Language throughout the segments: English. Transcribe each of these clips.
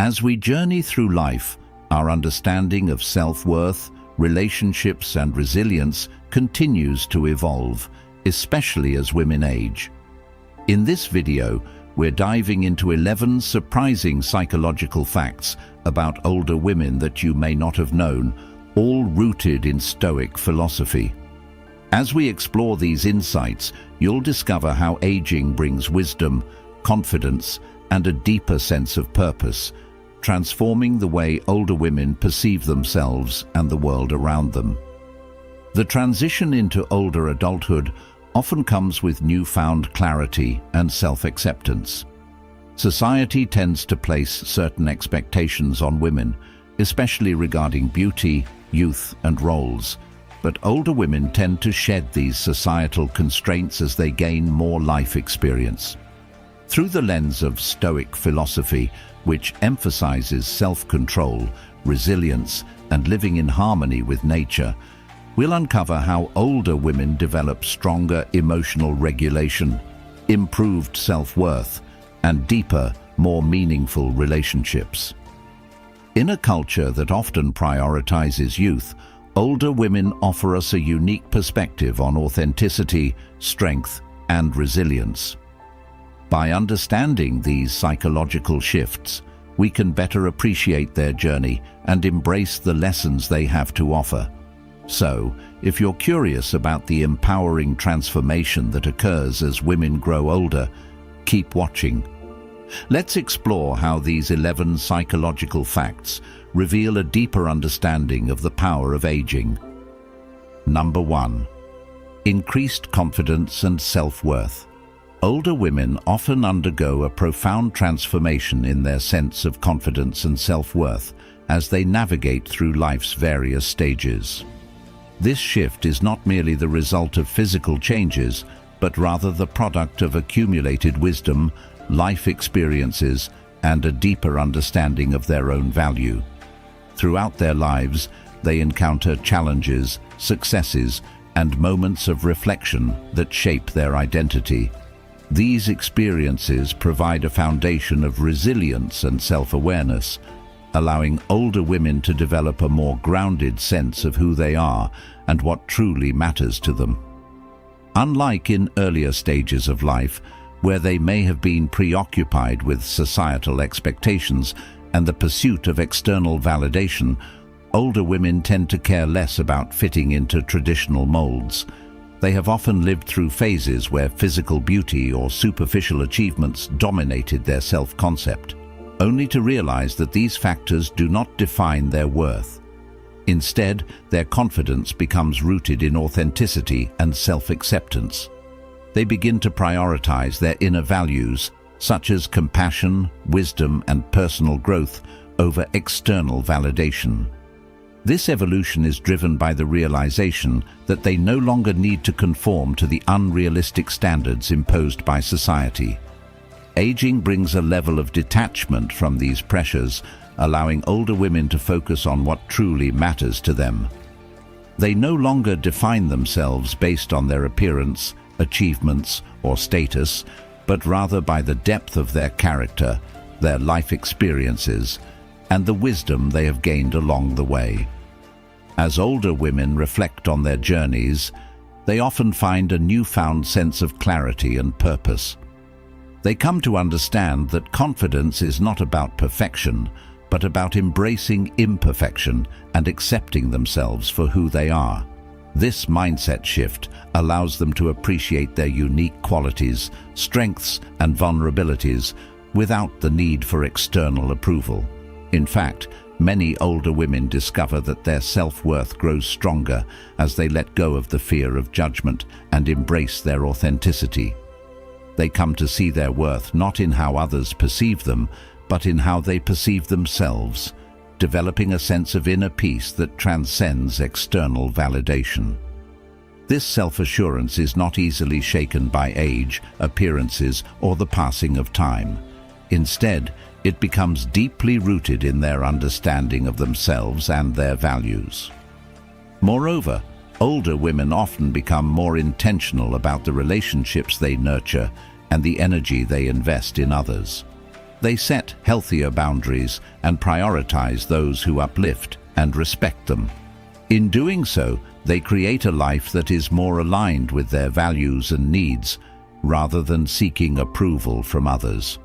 As we journey through life, our understanding of self-worth, relationships, and resilience continues to evolve, especially as women age. In this video, we're diving into 11 surprising psychological facts about older women that you may not have known, all rooted in Stoic philosophy. As we explore these insights, you'll discover how aging brings wisdom, confidence, and a deeper sense of purpose, transforming the way older women perceive themselves and the world around them. The transition into older adulthood often comes with newfound clarity and self-acceptance. Society tends to place certain expectations on women, especially regarding beauty, youth, and roles. But older women tend to shed these societal constraints as they gain more life experience. Through the lens of Stoic philosophy, which emphasizes self-control, resilience, and living in harmony with nature, we'll uncover how older women develop stronger emotional regulation, improved self-worth, and deeper, more meaningful relationships. In a culture that often prioritizes youth, older women offer us a unique perspective on authenticity, strength, and resilience. By understanding these psychological shifts, we can better appreciate their journey and embrace the lessons they have to offer. So, if you're curious about the empowering transformation that occurs as women grow older, keep watching. Let's explore how these 11 psychological facts reveal a deeper understanding of the power of aging. Number 1. Increased confidence and self-worth. Older women often undergo a profound transformation in their sense of confidence and self-worth as they navigate through life's various stages. This shift is not merely the result of physical changes, but rather the product of accumulated wisdom, life experiences, and a deeper understanding of their own value. Throughout their lives, they encounter challenges, successes, and moments of reflection that shape their identity. These experiences provide a foundation of resilience and self-awareness, allowing older women to develop a more grounded sense of who they are and what truly matters to them. Unlike in earlier stages of life, where they may have been preoccupied with societal expectations and the pursuit of external validation, older women tend to care less about fitting into traditional molds. They have often lived through phases where physical beauty or superficial achievements dominated their self-concept, only to realize that these factors do not define their worth. Instead, their confidence becomes rooted in authenticity and self-acceptance. They begin to prioritize their inner values, such as compassion, wisdom, and personal growth, over external validation. This evolution is driven by the realization that they no longer need to conform to the unrealistic standards imposed by society. Aging brings a level of detachment from these pressures, allowing older women to focus on what truly matters to them. They no longer define themselves based on their appearance, achievements, or status, but rather by the depth of their character, their life experiences, and the wisdom they have gained along the way. As older women reflect on their journeys, they often find a newfound sense of clarity and purpose. They come to understand that confidence is not about perfection, but about embracing imperfection and accepting themselves for who they are. This mindset shift allows them to appreciate their unique qualities, strengths, and vulnerabilities without the need for external approval. In fact, many older women discover that their self-worth grows stronger as they let go of the fear of judgment and embrace their authenticity. They come to see their worth not in how others perceive them, but in how they perceive themselves, developing a sense of inner peace that transcends external validation. This self-assurance is not easily shaken by age, appearances, or the passing of time. Instead, it becomes deeply rooted in their understanding of themselves and their values. Moreover, older women often become more intentional about the relationships they nurture and the energy they invest in others. They set healthier boundaries and prioritize those who uplift and respect them. In doing so, they create a life that is more aligned with their values and needs, rather than seeking approval from others.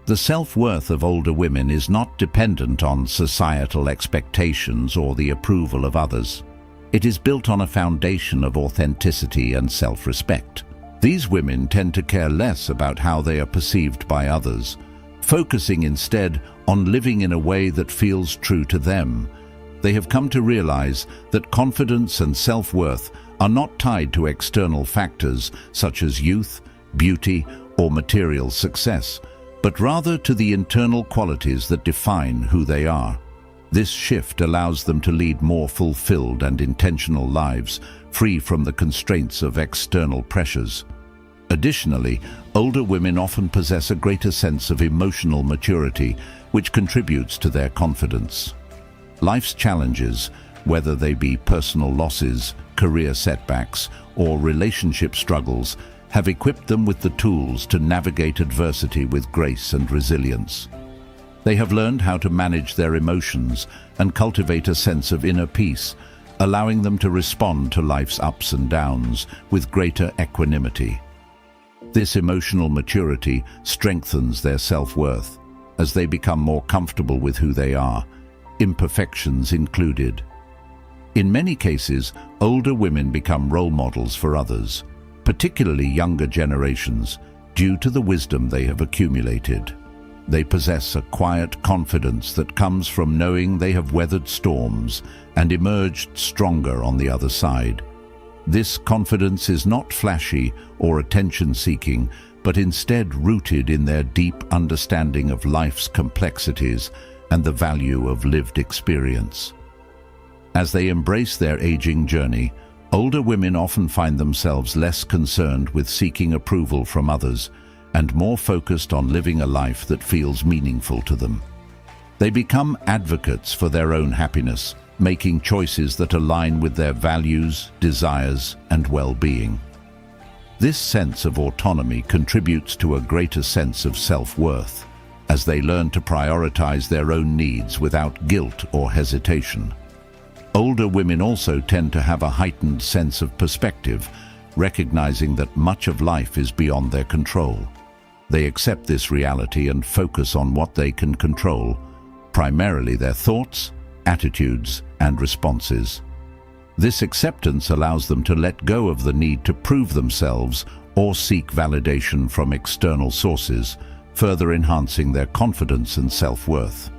The self-worth of older women is not dependent on societal expectations or the approval of others. It is built on a foundation of authenticity and self-respect. These women tend to care less about how they are perceived by others, focusing instead on living in a way that feels true to them. They have come to realize that confidence and self-worth are not tied to external factors such as youth, beauty, or material success, but rather to the internal qualities that define who they are. This shift allows them to lead more fulfilled and intentional lives, free from the constraints of external pressures. Additionally, older women often possess a greater sense of emotional maturity, which contributes to their confidence. Life's challenges, whether they be personal losses, career setbacks, or relationship struggles, have equipped them with the tools to navigate adversity with grace and resilience. They have learned how to manage their emotions and cultivate a sense of inner peace, allowing them to respond to life's ups and downs with greater equanimity. This emotional maturity strengthens their self-worth as they become more comfortable with who they are, imperfections included. In many cases, older women become role models for others, particularly younger generations, due to the wisdom they have accumulated. They possess a quiet confidence that comes from knowing they have weathered storms and emerged stronger on the other side. This confidence is not flashy or attention-seeking, but instead rooted in their deep understanding of life's complexities and the value of lived experience. As they embrace their aging journey, older women often find themselves less concerned with seeking approval from others and more focused on living a life that feels meaningful to them. They become advocates for their own happiness, making choices that align with their values, desires, and well-being. This sense of autonomy contributes to a greater sense of self-worth, as they learn to prioritize their own needs without guilt or hesitation. Older women also tend to have a heightened sense of perspective, recognizing that much of life is beyond their control. They accept this reality and focus on what they can control, primarily their thoughts, attitudes, and responses. This acceptance allows them to let go of the need to prove themselves or seek validation from external sources, further enhancing their confidence and self-worth.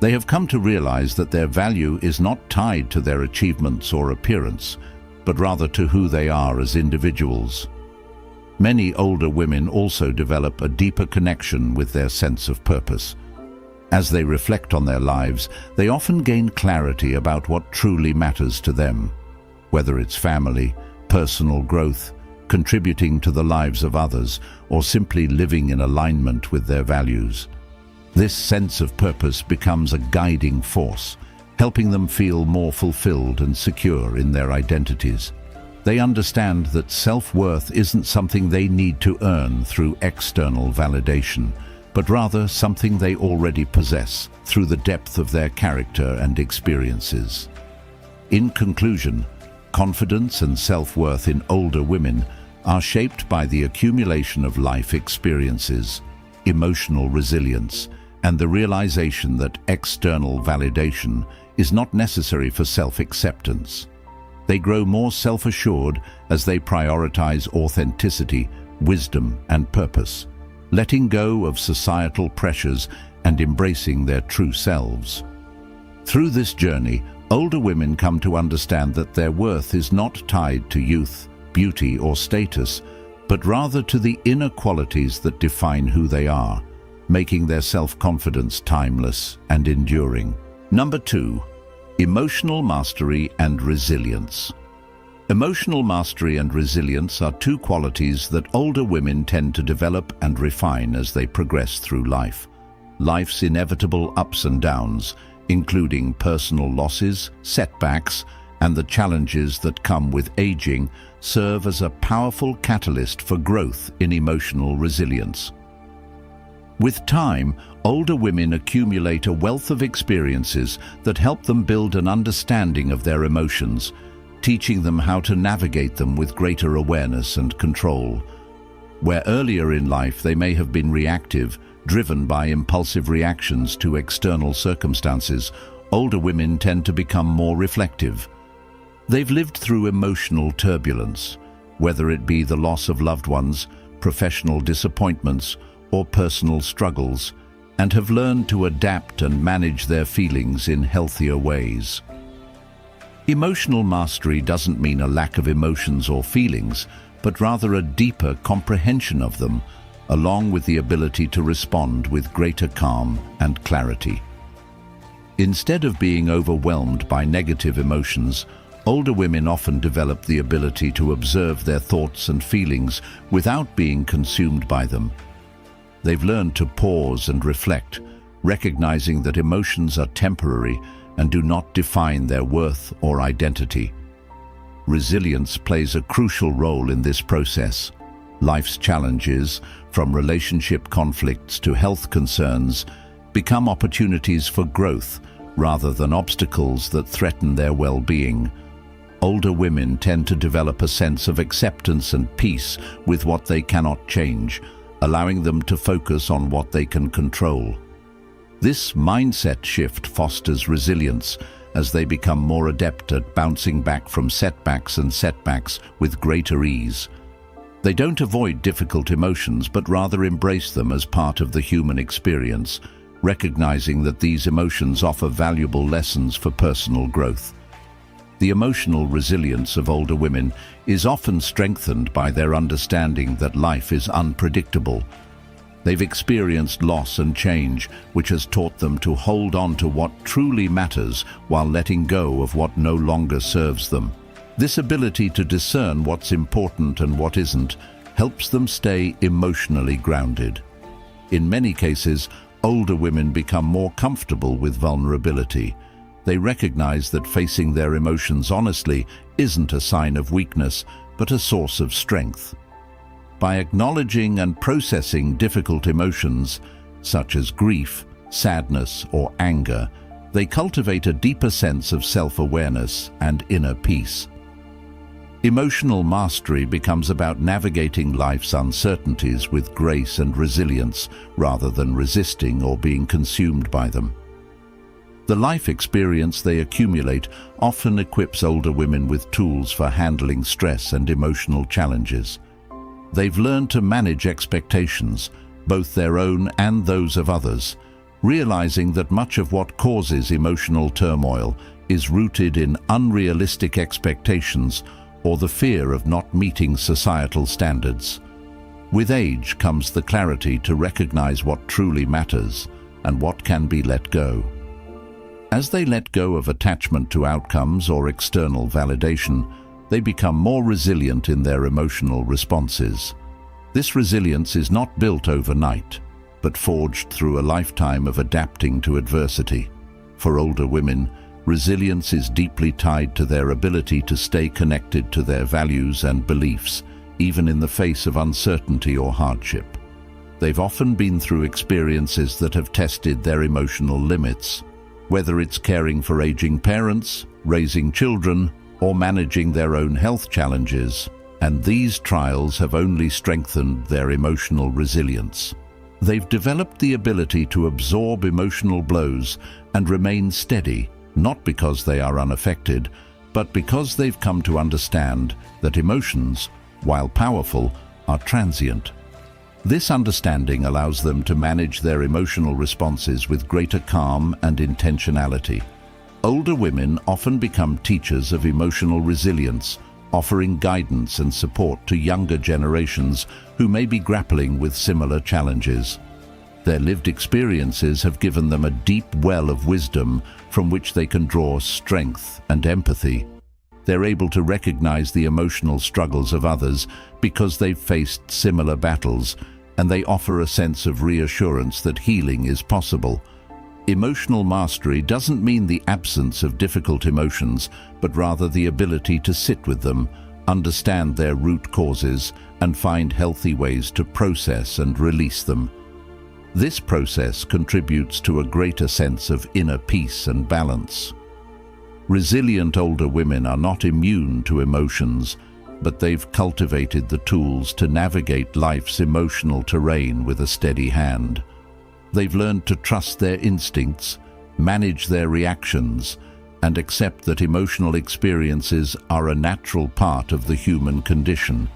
They have come to realize that their value is not tied to their achievements or appearance, but rather to who they are as individuals. Many older women also develop a deeper connection with their sense of purpose. As they reflect on their lives, they often gain clarity about what truly matters to them, whether it's family, personal growth, contributing to the lives of others, or simply living in alignment with their values. This sense of purpose becomes a guiding force, helping them feel more fulfilled and secure in their identities. They understand that self-worth isn't something they need to earn through external validation, but rather something they already possess through the depth of their character and experiences. In conclusion, confidence and self-worth in older women are shaped by the accumulation of life experiences, emotional resilience, and the realization that external validation is not necessary for self-acceptance. They grow more self-assured as they prioritize authenticity, wisdom, and purpose, letting go of societal pressures and embracing their true selves. Through this journey, older women come to understand that their worth is not tied to youth, beauty, or status, but rather to the inner qualities that define who they are, making their self-confidence timeless and enduring. Number 2. Emotional mastery and resilience. Emotional mastery and resilience are two qualities that older women tend to develop and refine as they progress through life. Life's inevitable ups and downs, including personal losses, setbacks, and the challenges that come with aging, serve as a powerful catalyst for growth in emotional resilience. With time, older women accumulate a wealth of experiences that help them build an understanding of their emotions, teaching them how to navigate them with greater awareness and control. Where earlier in life they may have been reactive, driven by impulsive reactions to external circumstances, older women tend to become more reflective. They've lived through emotional turbulence, whether it be the loss of loved ones, professional disappointments, or personal struggles, and have learned to adapt and manage their feelings in healthier ways. Emotional mastery doesn't mean a lack of emotions or feelings, but rather a deeper comprehension of them, along with the ability to respond with greater calm and clarity. Instead of being overwhelmed by negative emotions, older women often develop the ability to observe their thoughts and feelings without being consumed by them. They've learned to pause and reflect, recognizing that emotions are temporary and do not define their worth or identity. Resilience plays a crucial role in this process. Life's challenges, from relationship conflicts to health concerns, become opportunities for growth rather than obstacles that threaten their well-being. Older women tend to develop a sense of acceptance and peace with what they cannot change, allowing them to focus on what they can control. This mindset shift fosters resilience as they become more adept at bouncing back from setbacks with greater ease. They don't avoid difficult emotions, but rather embrace them as part of the human experience, recognizing that these emotions offer valuable lessons for personal growth. The emotional resilience of older women is often strengthened by their understanding that life is unpredictable. They've experienced loss and change, which has taught them to hold on to what truly matters while letting go of what no longer serves them. This ability to discern what's important and what isn't helps them stay emotionally grounded. In many cases, older women become more comfortable with vulnerability. They recognize that facing their emotions honestly isn't a sign of weakness, but a source of strength. By acknowledging and processing difficult emotions, such as grief, sadness, or anger, they cultivate a deeper sense of self-awareness and inner peace. Emotional mastery becomes about navigating life's uncertainties with grace and resilience, rather than resisting or being consumed by them. The life experience they accumulate often equips older women with tools for handling stress and emotional challenges. They've learned to manage expectations, both their own and those of others, realizing that much of what causes emotional turmoil is rooted in unrealistic expectations or the fear of not meeting societal standards. With age comes the clarity to recognize what truly matters and what can be let go. As they let go of attachment to outcomes or external validation, they become more resilient in their emotional responses. This resilience is not built overnight, but forged through a lifetime of adapting to adversity. For older women, resilience is deeply tied to their ability to stay connected to their values and beliefs, even in the face of uncertainty or hardship. They've often been through experiences that have tested their emotional limits, whether it's caring for aging parents, raising children, or managing their own health challenges, and these trials have only strengthened their emotional resilience. They've developed the ability to absorb emotional blows and remain steady, not because they are unaffected, but because they've come to understand that emotions, while powerful, are transient. This understanding allows them to manage their emotional responses with greater calm and intentionality. Older women often become teachers of emotional resilience, offering guidance and support to younger generations who may be grappling with similar challenges. Their lived experiences have given them a deep well of wisdom from which they can draw strength and empathy. They're able to recognize the emotional struggles of others because they've faced similar battles, and they offer a sense of reassurance that healing is possible. Emotional mastery doesn't mean the absence of difficult emotions, but rather the ability to sit with them, understand their root causes, and find healthy ways to process and release them. This process contributes to a greater sense of inner peace and balance. Resilient older women are not immune to emotions, but they've cultivated the tools to navigate life's emotional terrain with a steady hand. They've learned to trust their instincts, manage their reactions, and accept that emotional experiences are a natural part of the human condition.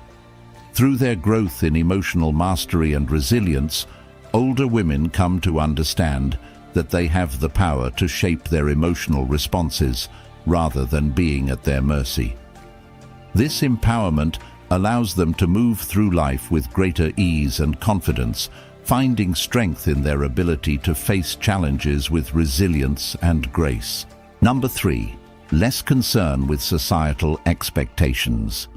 Through their growth in emotional mastery and resilience, older women come to understand that they have the power to shape their emotional responses rather than being at their mercy. This empowerment allows them to move through life with greater ease and confidence, finding strength in their ability to face challenges with resilience and grace. Number 3, less concern with societal expectations.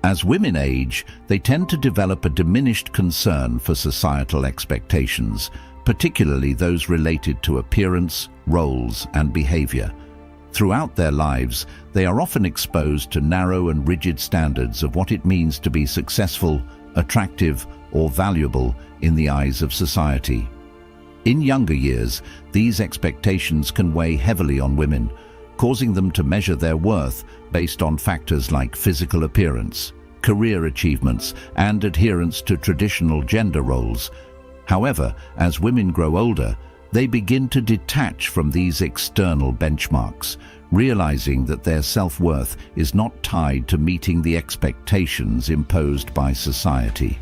As women age, they tend to develop a diminished concern for societal expectations, particularly those related to appearance, roles, and behavior. Throughout their lives, they are often exposed to narrow and rigid standards of what it means to be successful, attractive, or valuable in the eyes of society. In younger years, these expectations can weigh heavily on women, causing them to measure their worth based on factors like physical appearance, career achievements, and adherence to traditional gender roles. However, as women grow older, they begin to detach from these external benchmarks, realizing that their self-worth is not tied to meeting the expectations imposed by society.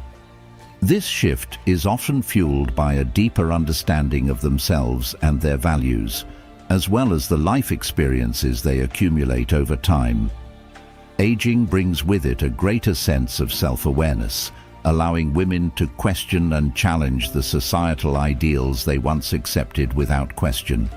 This shift is often fueled by a deeper understanding of themselves and their values, as well as the life experiences they accumulate over time. Aging brings with it a greater sense of self-awareness, allowing women to question and challenge the societal ideals they once accepted without question.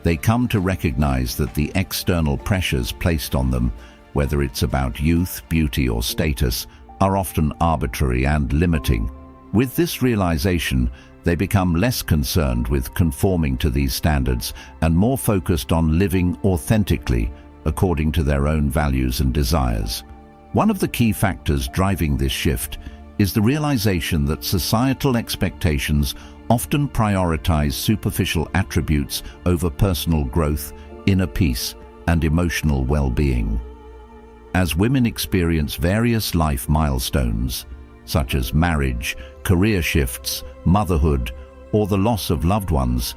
They come to recognize that the external pressures placed on them, whether it's about youth, beauty, or status, are often arbitrary and limiting. With this realization, they become less concerned with conforming to these standards and more focused on living authentically according to their own values and desires. One of the key factors driving this shift is the realization that societal expectations often prioritize superficial attributes over personal growth, inner peace, and emotional well-being. As women experience various life milestones, such as marriage, career shifts, motherhood, or the loss of loved ones,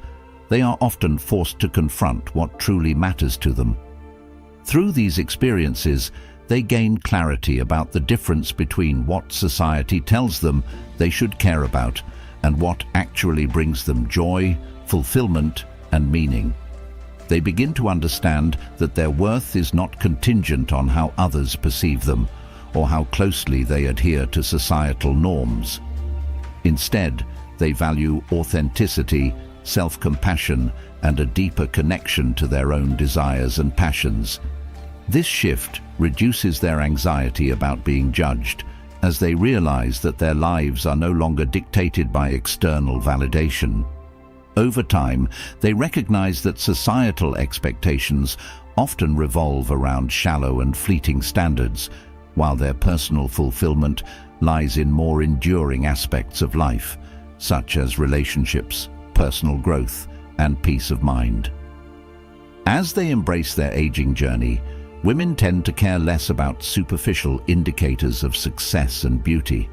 they are often forced to confront what truly matters to them. Through these experiences, they gain clarity about the difference between what society tells them they should care about and what actually brings them joy, fulfillment, and meaning. They begin to understand that their worth is not contingent on how others perceive them or how closely they adhere to societal norms. Instead, they value authenticity, self-compassion, and a deeper connection to their own desires and passions. This shift reduces their anxiety about being judged, as they realize that their lives are no longer dictated by external validation. Over time, they recognize that societal expectations often revolve around shallow and fleeting standards, while their personal fulfillment lies in more enduring aspects of life, such as relationships, personal growth, and peace of mind. As they embrace their aging journey, women tend to care less about superficial indicators of success and beauty.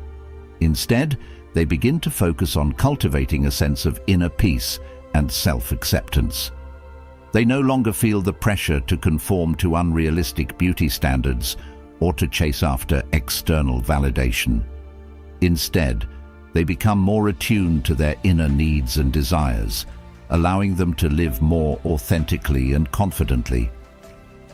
Instead, they begin to focus on cultivating a sense of inner peace and self-acceptance. They no longer feel the pressure to conform to unrealistic beauty standards or to chase after external validation. Instead, they become more attuned to their inner needs and desires, allowing them to live more authentically and confidently.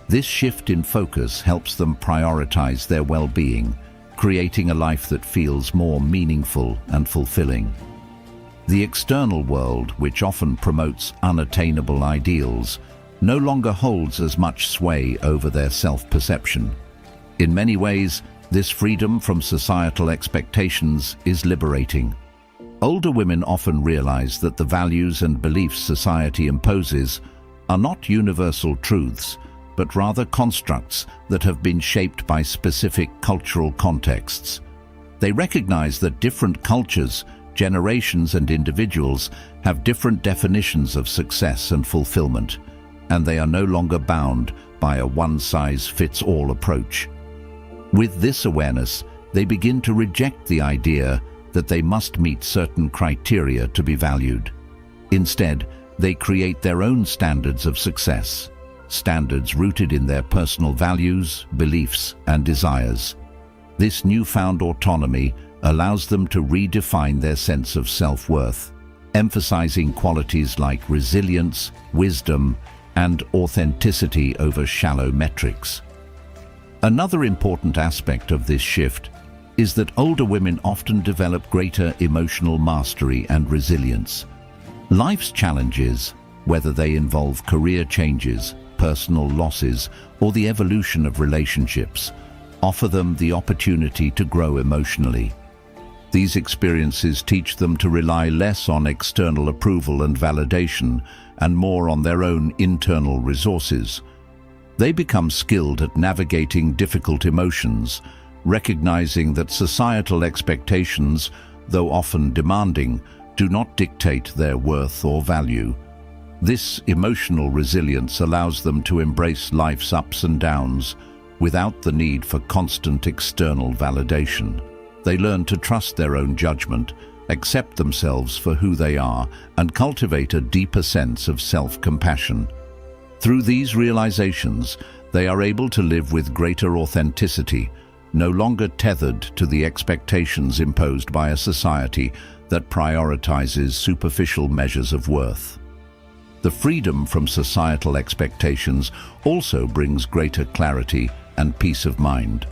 This shift in focus helps them prioritize their well-being, creating a life that feels more meaningful and fulfilling. The external world, which often promotes unattainable ideals, no longer holds as much sway over their self-perception. In many ways, this freedom from societal expectations is liberating. Older women often realize that the values and beliefs society imposes are not universal truths, but rather constructs that have been shaped by specific cultural contexts. They recognize that different cultures, generations and individuals have different definitions of success and fulfillment, and they are no longer bound by a one-size-fits-all approach. With this awareness, they begin to reject the idea that they must meet certain criteria to be valued. Instead, they create their own standards of success, standards rooted in their personal values, beliefs, and desires. This newfound autonomy allows them to redefine their sense of self-worth, emphasizing qualities like resilience, wisdom, and authenticity over shallow metrics. Another important aspect of this shift is that older women often develop greater emotional mastery and resilience. Life's challenges, whether they involve career changes, personal losses, or the evolution of relationships, offer them the opportunity to grow emotionally. These experiences teach them to rely less on external approval and validation and more on their own internal resources. They become skilled at navigating difficult emotions, recognizing that societal expectations, though often demanding, do not dictate their worth or value. This emotional resilience allows them to embrace life's ups and downs without the need for constant external validation. They learn to trust their own judgment, accept themselves for who they are, and cultivate a deeper sense of self-compassion. Through these realizations, they are able to live with greater authenticity, no longer tethered to the expectations imposed by a society that prioritizes superficial measures of worth. The freedom from societal expectations also brings greater clarity and peace of mind.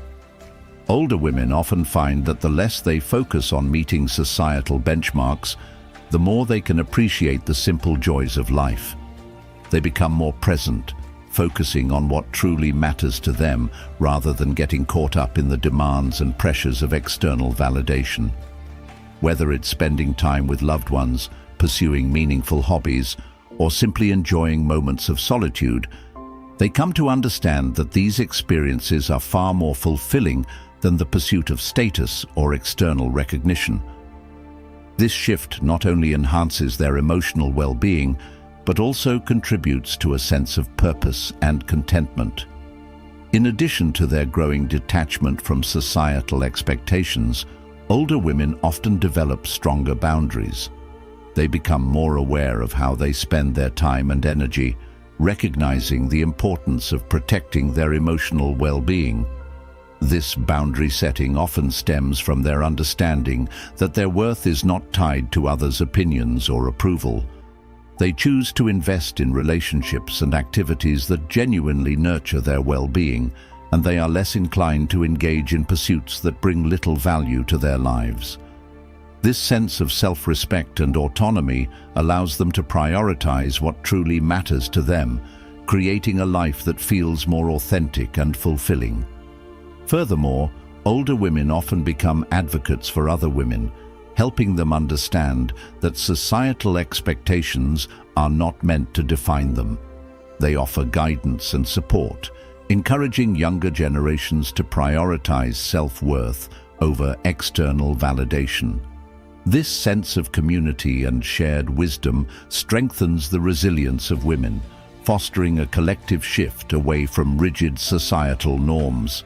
Older women often find that the less they focus on meeting societal benchmarks, the more they can appreciate the simple joys of life. They become more present, focusing on what truly matters to them rather than getting caught up in the demands and pressures of external validation. Whether it's spending time with loved ones, pursuing meaningful hobbies, or simply enjoying moments of solitude, they come to understand that these experiences are far more fulfilling than the pursuit of status or external recognition. This shift not only enhances their emotional well-being, but also contributes to a sense of purpose and contentment. In addition to their growing detachment from societal expectations, older women often develop stronger boundaries. They become more aware of how they spend their time and energy, recognizing the importance of protecting their emotional well-being. This boundary setting often stems from their understanding that their worth is not tied to others' opinions or approval. They choose to invest in relationships and activities that genuinely nurture their well-being, and they are less inclined to engage in pursuits that bring little value to their lives. This sense of self-respect and autonomy allows them to prioritize what truly matters to them, creating a life that feels more authentic and fulfilling. Furthermore, older women often become advocates for other women, helping them understand that societal expectations are not meant to define them. They offer guidance and support, encouraging younger generations to prioritize self-worth over external validation. This sense of community and shared wisdom strengthens the resilience of women, fostering a collective shift away from rigid societal norms.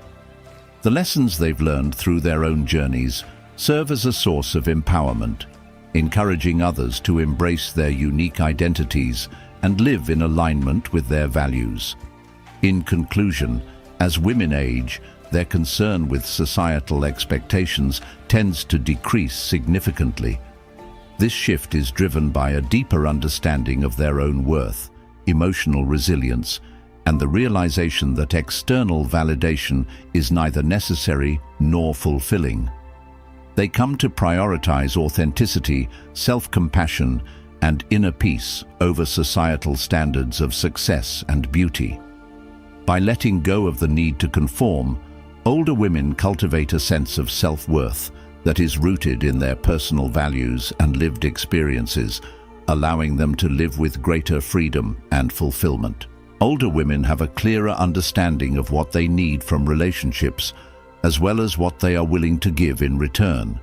The lessons they've learned through their own journeys serve as a source of empowerment, encouraging others to embrace their unique identities and live in alignment with their values. In conclusion, as women age, their concern with societal expectations tends to decrease significantly. This shift is driven by a deeper understanding of their own worth, emotional resilience, and the realization that external validation is neither necessary nor fulfilling. They come to prioritize authenticity, self-compassion, and inner peace over societal standards of success and beauty. By letting go of the need to conform, older women cultivate a sense of self-worth that is rooted in their personal values and lived experiences, allowing them to live with greater freedom and fulfillment. Older women have a clearer understanding of what they need from relationships, as well as what they are willing to give in return.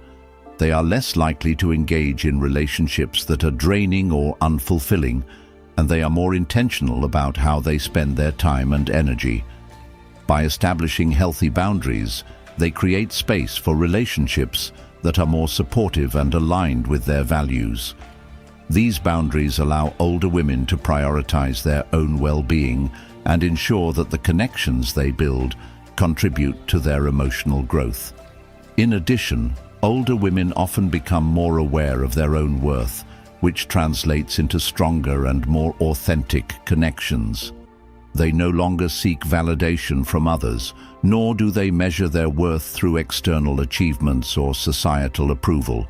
They are less likely to engage in relationships that are draining or unfulfilling, and they are more intentional about how they spend their time and energy. By establishing healthy boundaries, they create space for relationships that are more supportive and aligned with their values. These boundaries allow older women to prioritize their own well-being and ensure that the connections they build contribute to their emotional growth. In addition, older women often become more aware of their own worth, which translates into stronger and more authentic connections. They no longer seek validation from others, nor do they measure their worth through external achievements or societal approval.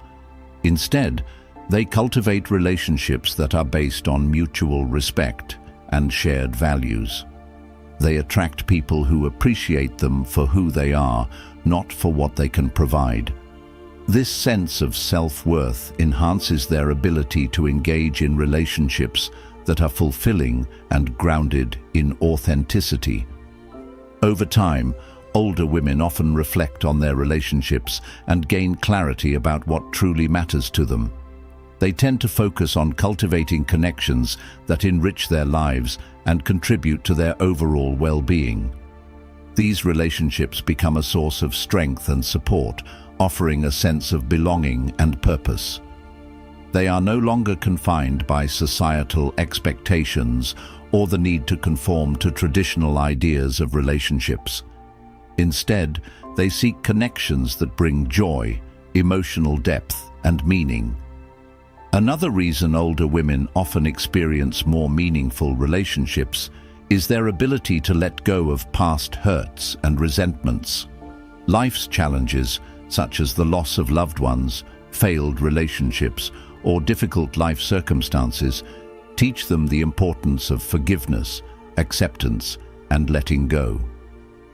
Instead, they cultivate relationships that are based on mutual respect and shared values. They attract people who appreciate them for who they are, not for what they can provide. This sense of self-worth enhances their ability to engage in relationships that are fulfilling and grounded in authenticity. Over time, older women often reflect on their relationships and gain clarity about what truly matters to them. They tend to focus on cultivating connections that enrich their lives and contribute to their overall well-being. These relationships become a source of strength and support, offering a sense of belonging and purpose. They are no longer confined by societal expectations or the need to conform to traditional ideas of relationships. Instead, they seek connections that bring joy, emotional depth, and meaning. Another reason older women often experience more meaningful relationships is their ability to let go of past hurts and resentments. Life's challenges, such as the loss of loved ones, failed relationships, or difficult life circumstances, teach them the importance of forgiveness, acceptance, and letting go.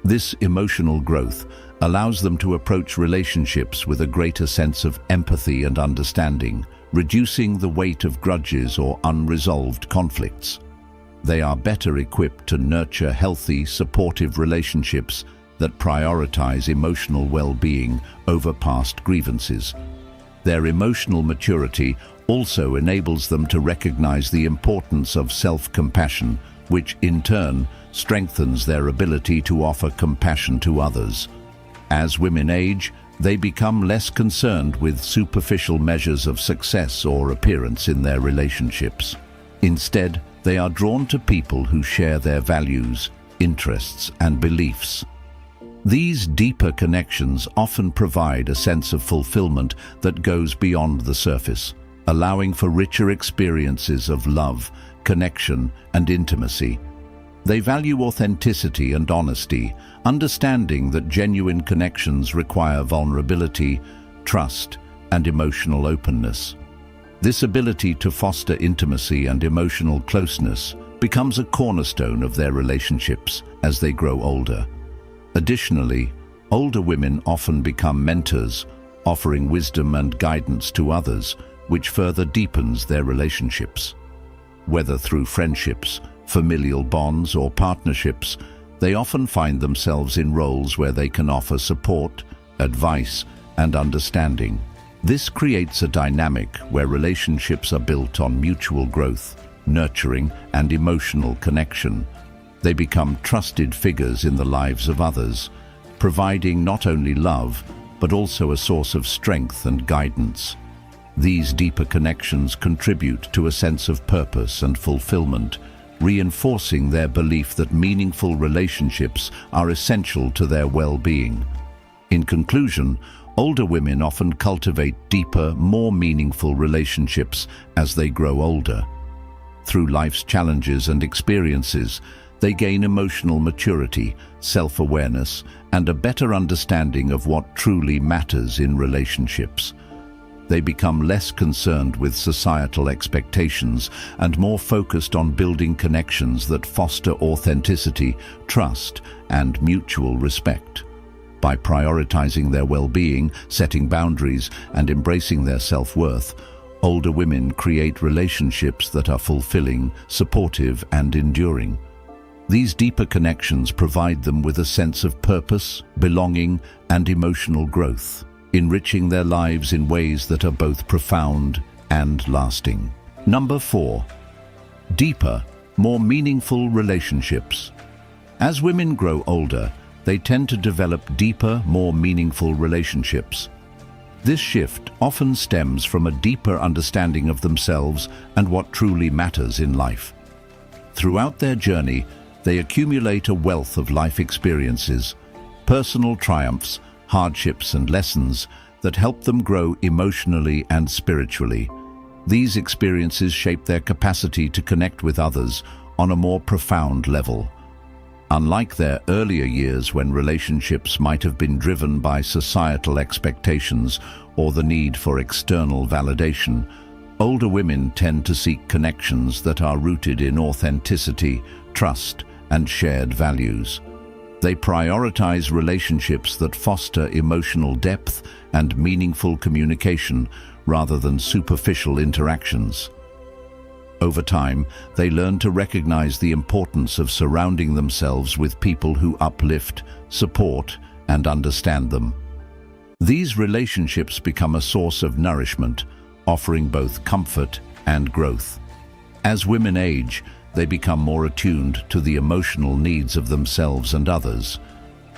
This emotional growth allows them to approach relationships with a greater sense of empathy and understanding, reducing the weight of grudges or unresolved conflicts. They are better equipped to nurture healthy, supportive relationships that prioritize emotional well-being over past grievances. Their emotional maturity also enables them to recognize the importance of self-compassion, which in turn strengthens their ability to offer compassion to others. As women age, they become less concerned with superficial measures of success or appearance in their relationships. Instead, they are drawn to people who share their values, interests, and beliefs. These deeper connections often provide a sense of fulfillment that goes beyond the surface, allowing for richer experiences of love, connection, and intimacy. They value authenticity and honesty, understanding that genuine connections require vulnerability, trust, and emotional openness. This ability to foster intimacy and emotional closeness becomes a cornerstone of their relationships as they grow older. Additionally, older women often become mentors, offering wisdom and guidance to others, which further deepens their relationships. Whether through friendships, familial bonds, or partnerships, they often find themselves in roles where they can offer support, advice, and understanding. This creates a dynamic where relationships are built on mutual growth, nurturing, and emotional connection. They become trusted figures in the lives of others, providing not only love, but also a source of strength and guidance. These deeper connections contribute to a sense of purpose and fulfillment, reinforcing their belief that meaningful relationships are essential to their well-being. In conclusion, older women often cultivate deeper, more meaningful relationships as they grow older. Through life's challenges and experiences, they gain emotional maturity, self-awareness, and a better understanding of what truly matters in relationships. They become less concerned with societal expectations and more focused on building connections that foster authenticity, trust, and mutual respect. By prioritizing their well-being, setting boundaries, and embracing their self-worth, older women create relationships that are fulfilling, supportive, and enduring. These deeper connections provide them with a sense of purpose, belonging, and emotional growth. enriching their lives in ways that are both profound and lasting. Number 4. Deeper, more meaningful relationships. As women grow older, they tend to develop deeper, more meaningful relationships. This shift often stems from a deeper understanding of themselves and what truly matters in life. Throughout their journey, they accumulate a wealth of life experiences, personal triumphs, hardships and lessons that help them grow emotionally and spiritually. These experiences shape their capacity to connect with others on a more profound level. Unlike their earlier years when relationships might have been driven by societal expectations or the need for external validation, older women tend to seek connections that are rooted in authenticity, trust, and shared values. They prioritize relationships that foster emotional depth and meaningful communication rather than superficial interactions. Over time, they learn to recognize the importance of surrounding themselves with people who uplift, support, and understand them. These relationships become a source of nourishment, offering both comfort and growth. As women age, they become more attuned to the emotional needs of themselves and others.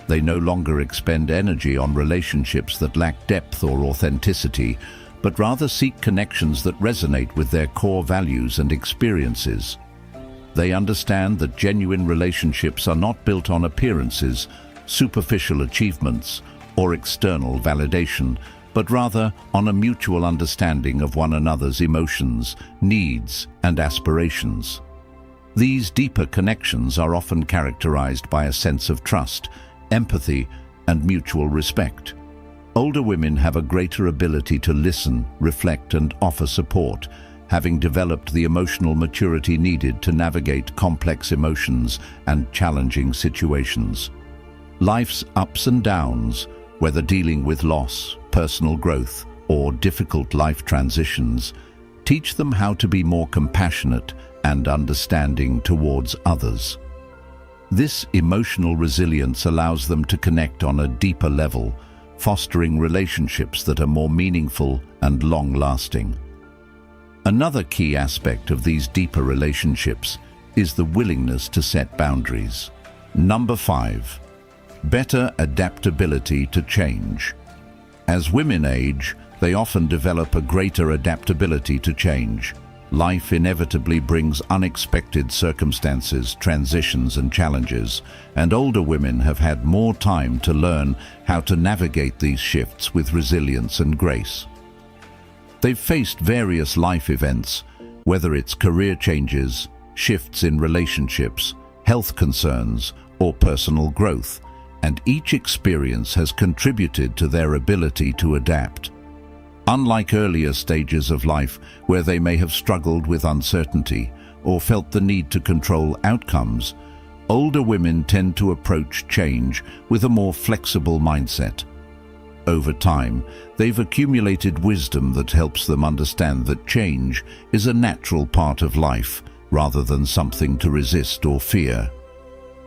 They no longer expend energy on relationships that lack depth or authenticity, but rather seek connections that resonate with their core values and experiences. They understand that genuine relationships are not built on appearances, superficial achievements, or external validation, but rather on a mutual understanding of one another's emotions, needs, and aspirations. These deeper connections are often characterized by a sense of trust, empathy, and mutual respect. Older women have a greater ability to listen, reflect, and offer support, having developed the emotional maturity needed to navigate complex emotions and challenging situations. Life's ups and downs, whether dealing with loss, personal growth, or difficult life transitions, teach them how to be more compassionate and understanding towards others. This emotional resilience allows them to connect on a deeper level, fostering relationships that are more meaningful and long-lasting. Another key aspect of these deeper relationships is the willingness to set boundaries. Number 5. Better adaptability to change. As women age, they often develop a greater adaptability to change. Life inevitably brings unexpected circumstances, transitions, and challenges, and older women have had more time to learn how to navigate these shifts with resilience and grace. They've faced various life events, whether it's career changes, shifts in relationships, health concerns, or personal growth, and each experience has contributed to their ability to adapt. Unlike earlier stages of life where they may have struggled with uncertainty or felt the need to control outcomes, older women tend to approach change with a more flexible mindset. Over time, they've accumulated wisdom that helps them understand that change is a natural part of life rather than something to resist or fear.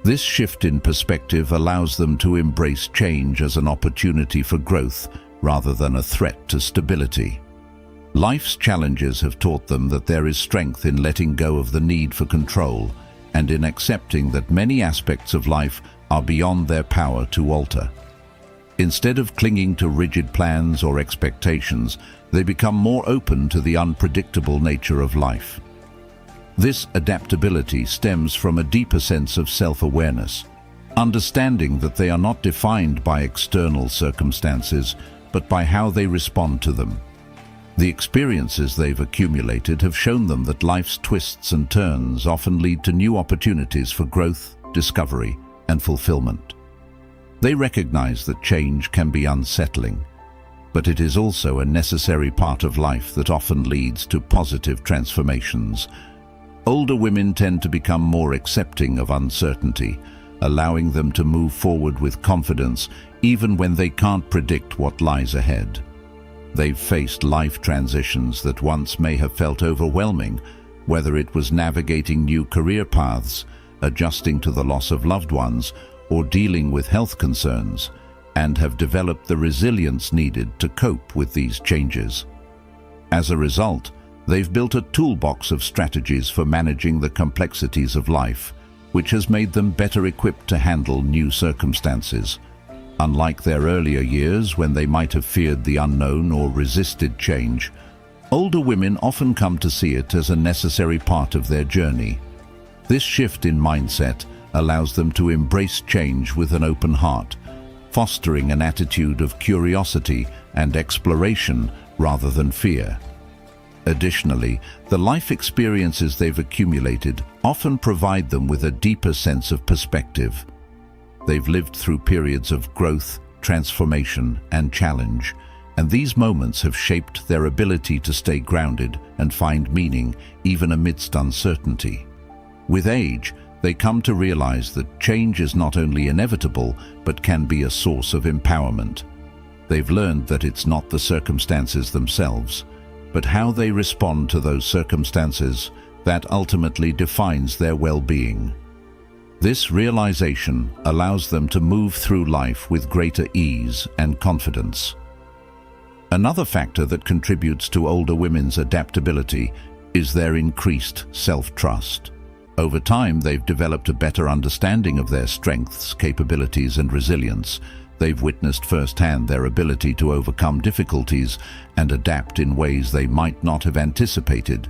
This shift in perspective allows them to embrace change as an opportunity for growth rather than a threat to stability. Life's challenges have taught them that there is strength in letting go of the need for control and in accepting that many aspects of life are beyond their power to alter. Instead of clinging to rigid plans or expectations, they become more open to the unpredictable nature of life. This adaptability stems from a deeper sense of self-awareness, understanding that they are not defined by external circumstances, but by how they respond to them. The experiences they've accumulated have shown them that life's twists and turns often lead to new opportunities for growth, discovery, and fulfillment. They recognize that change can be unsettling, but it is also a necessary part of life that often leads to positive transformations. Older women tend to become more accepting of uncertainty, allowing them to move forward with confidence even when they can't predict what lies ahead. They've faced life transitions that once may have felt overwhelming, whether it was navigating new career paths, adjusting to the loss of loved ones, or dealing with health concerns. and have developed the resilience needed to cope with these changes. As a result, they've built a toolbox of strategies for managing the complexities of life, which has made them better equipped to handle new circumstances. Unlike their earlier years, when they might have feared the unknown or resisted change, older women often come to see it as a necessary part of their journey. This shift in mindset allows them to embrace change with an open heart, fostering an attitude of curiosity and exploration rather than fear. Additionally, the life experiences they've accumulated often provide them with a deeper sense of perspective. They've lived through periods of growth, transformation, and challenge, and these moments have shaped their ability to stay grounded and find meaning even amidst uncertainty. With age, they come to realize that change is not only inevitable, but can be a source of empowerment. They've learned that it's not the circumstances themselves, but how they respond to those circumstances that ultimately defines their well-being. This realization allows them to move through life with greater ease and confidence. Another factor that contributes to older women's adaptability is their increased self-trust. Over time, they've developed a better understanding of their strengths, capabilities, and resilience. They've witnessed firsthand their ability to overcome difficulties and adapt in ways they might not have anticipated.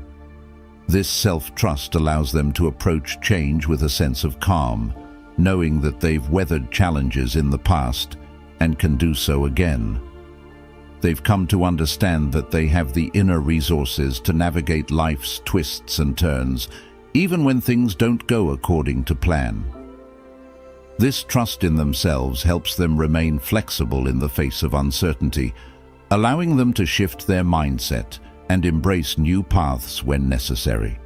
This self-trust allows them to approach change with a sense of calm, knowing that they've weathered challenges in the past and can do so again. They've come to understand that they have the inner resources to navigate life's twists and turns, even when things don't go according to plan. This trust in themselves helps them remain flexible in the face of uncertainty, allowing them to shift their mindset and embrace new paths when necessary.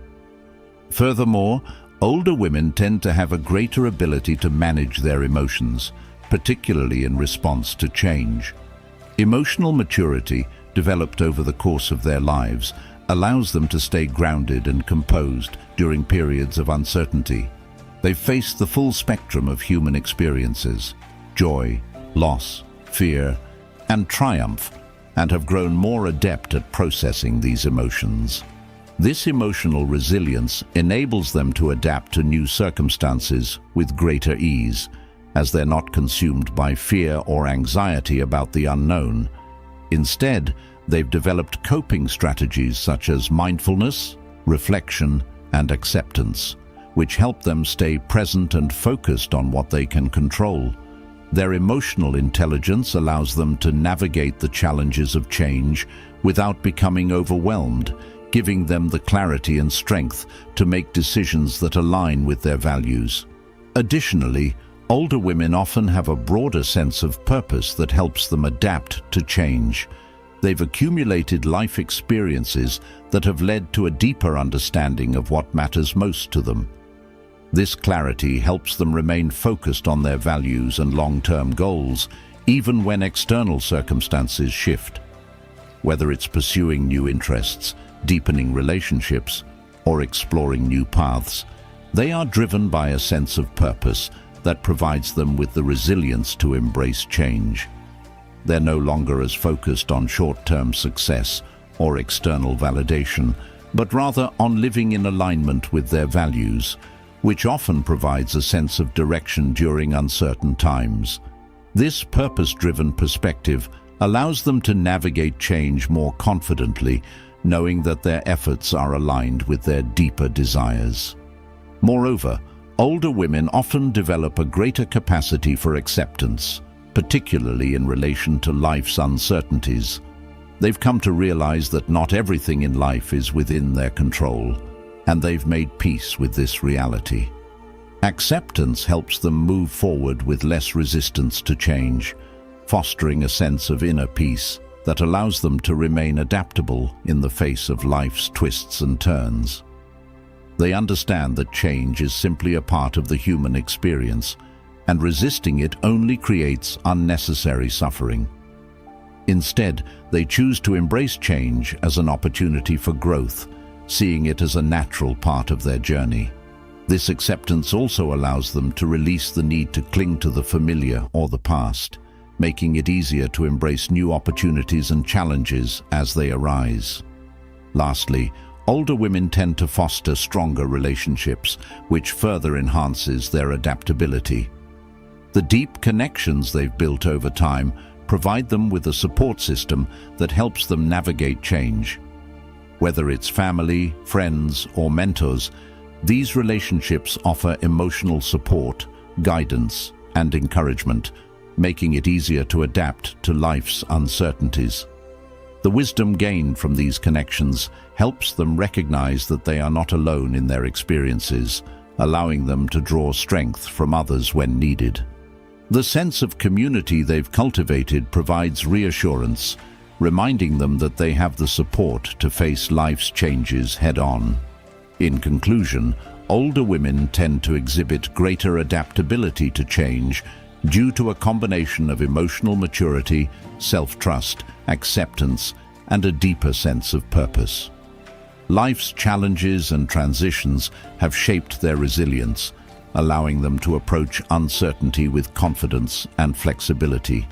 Furthermore, older women tend to have a greater ability to manage their emotions, particularly in response to change. Emotional maturity, developed over the course of their lives, allows them to stay grounded and composed during periods of uncertainty. They've faced the full spectrum of human experiences: joy, loss, fear, and triumph, and have grown more adept at processing these emotions. This emotional resilience enables them to adapt to new circumstances with greater ease, as they're not consumed by fear or anxiety about the unknown. Instead, they've developed coping strategies such as mindfulness, reflection, and acceptance, which help them stay present and focused on what they can control. Their emotional intelligence allows them to navigate the challenges of change without becoming overwhelmed, giving them the clarity and strength to make decisions that align with their values. Additionally, older women often have a broader sense of purpose that helps them adapt to change. They've accumulated life experiences that have led to a deeper understanding of what matters most to them. This clarity helps them remain focused on their values and long-term goals, even when external circumstances shift. Whether it's pursuing new interests, deepening relationships, or exploring new paths, they are driven by a sense of purpose that provides them with the resilience to embrace change. They're no longer as focused on short-term success or external validation, but rather on living in alignment with their values, which often provides a sense of direction during uncertain times. This purpose-driven perspective allows them to navigate change more confidently, knowing that their efforts are aligned with their deeper desires. Moreover, older women often develop a greater capacity for acceptance, particularly in relation to life's uncertainties. They've come to realize that not everything in life is within their control, and they've made peace with this reality. Acceptance helps them move forward with less resistance to change, fostering a sense of inner peace that allows them to remain adaptable in the face of life's twists and turns. They understand that change is simply a part of the human experience, and resisting it only creates unnecessary suffering. Instead, they choose to embrace change as an opportunity for growth, seeing it as a natural part of their journey. This acceptance also allows them to release the need to cling to the familiar or the past, making it easier to embrace new opportunities and challenges as they arise. Lastly, older women tend to foster stronger relationships, which further enhances their adaptability. The deep connections they've built over time provide them with a support system that helps them navigate change. Whether it's family, friends, or mentors, these relationships offer emotional support, guidance, and encouragement, making it easier to adapt to life's uncertainties. The wisdom gained from these connections helps them recognize that they are not alone in their experiences, allowing them to draw strength from others when needed. The sense of community they've cultivated provides reassurance, reminding them that they have the support to face life's changes head-on. In conclusion, older women tend to exhibit greater adaptability to change due to a combination of emotional maturity, self-trust, acceptance, and a deeper sense of purpose. Life's challenges and transitions have shaped their resilience, allowing them to approach uncertainty with confidence and flexibility.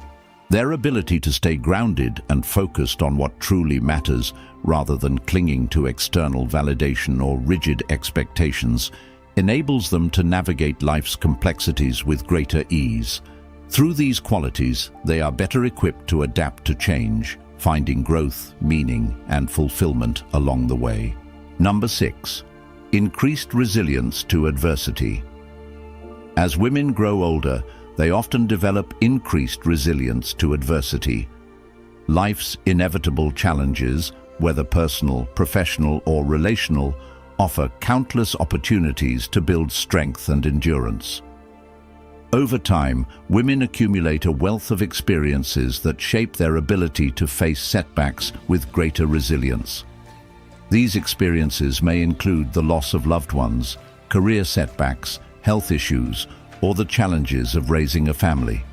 Their ability to stay grounded and focused on what truly matters rather than clinging to external validation or rigid expectations enables them to navigate life's complexities with greater ease. Through these qualities, they are better equipped to adapt to change, finding growth, meaning, and fulfillment along the way. Number 6. Increased resilience to adversity. As women grow older, they often develop increased resilience to adversity. Life's inevitable challenges, whether personal, professional, or relational, offer countless opportunities to build strength and endurance. Over time, women accumulate a wealth of experiences that shape their ability to face setbacks with greater resilience. These experiences may include the loss of loved ones, career setbacks, health issues, or the challenges of raising a family.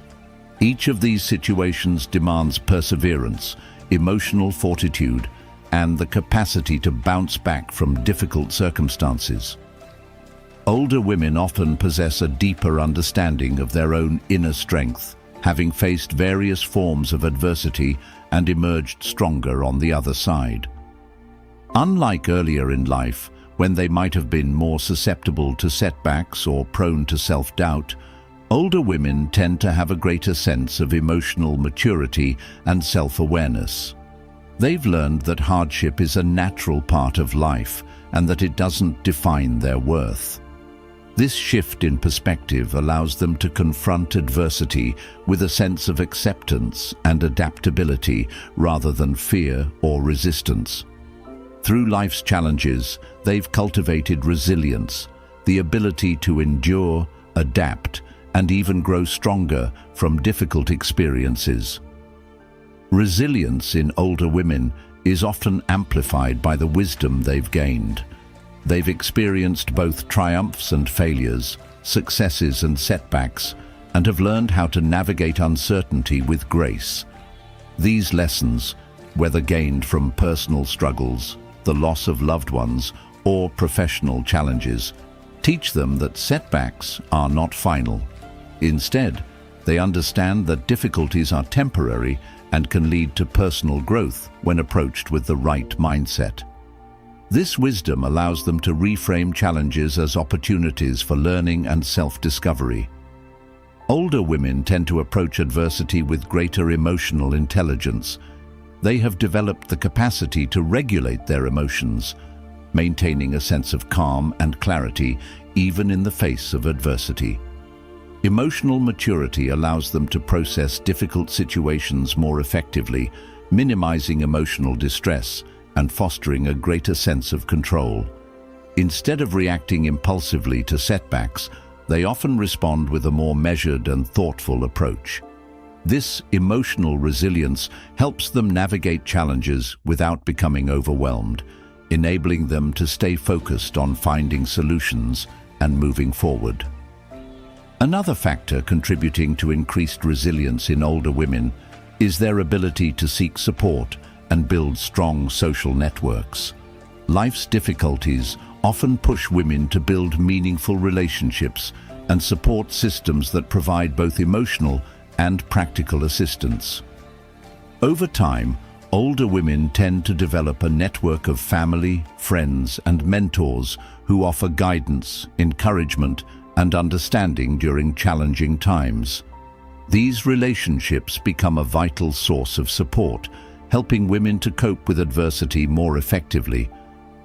Each of these situations demands perseverance, emotional fortitude, and the capacity to bounce back from difficult circumstances. Older women often possess a deeper understanding of their own inner strength, having faced various forms of adversity and emerged stronger on the other side. Unlike earlier in life, when they might have been more susceptible to setbacks or prone to self-doubt, older women tend to have a greater sense of emotional maturity and self-awareness. They've learned that hardship is a natural part of life and that it doesn't define their worth. This shift in perspective allows them to confront adversity with a sense of acceptance and adaptability rather than fear or resistance. Through life's challenges, they've cultivated resilience, the ability to endure, adapt, and even grow stronger from difficult experiences. Resilience in older women is often amplified by the wisdom they've gained. They've experienced both triumphs and failures, successes and setbacks, and have learned how to navigate uncertainty with grace. These lessons, whether gained from personal struggles, the loss of loved ones, or professional challenges, teach them that setbacks are not final. Instead, they understand that difficulties are temporary and can lead to personal growth when approached with the right mindset. This wisdom allows them to reframe challenges as opportunities for learning and self-discovery. Older women tend to approach adversity with greater emotional intelligence. They have developed the capacity to regulate their emotions, maintaining a sense of calm and clarity even in the face of adversity. Emotional maturity allows them to process difficult situations more effectively, minimizing emotional distress and fostering a greater sense of control. Instead of reacting impulsively to setbacks, they often respond with a more measured and thoughtful approach. This emotional resilience helps them navigate challenges without becoming overwhelmed, enabling them to stay focused on finding solutions and moving forward. Another factor contributing to increased resilience in older women is their ability to seek support and build strong social networks. Life's difficulties often push women to build meaningful relationships and support systems that provide both emotional and practical assistance. Over time, older women tend to develop a network of family, friends, and mentors who offer guidance, encouragement, and understanding during challenging times. These relationships become a vital source of support, helping women to cope with adversity more effectively.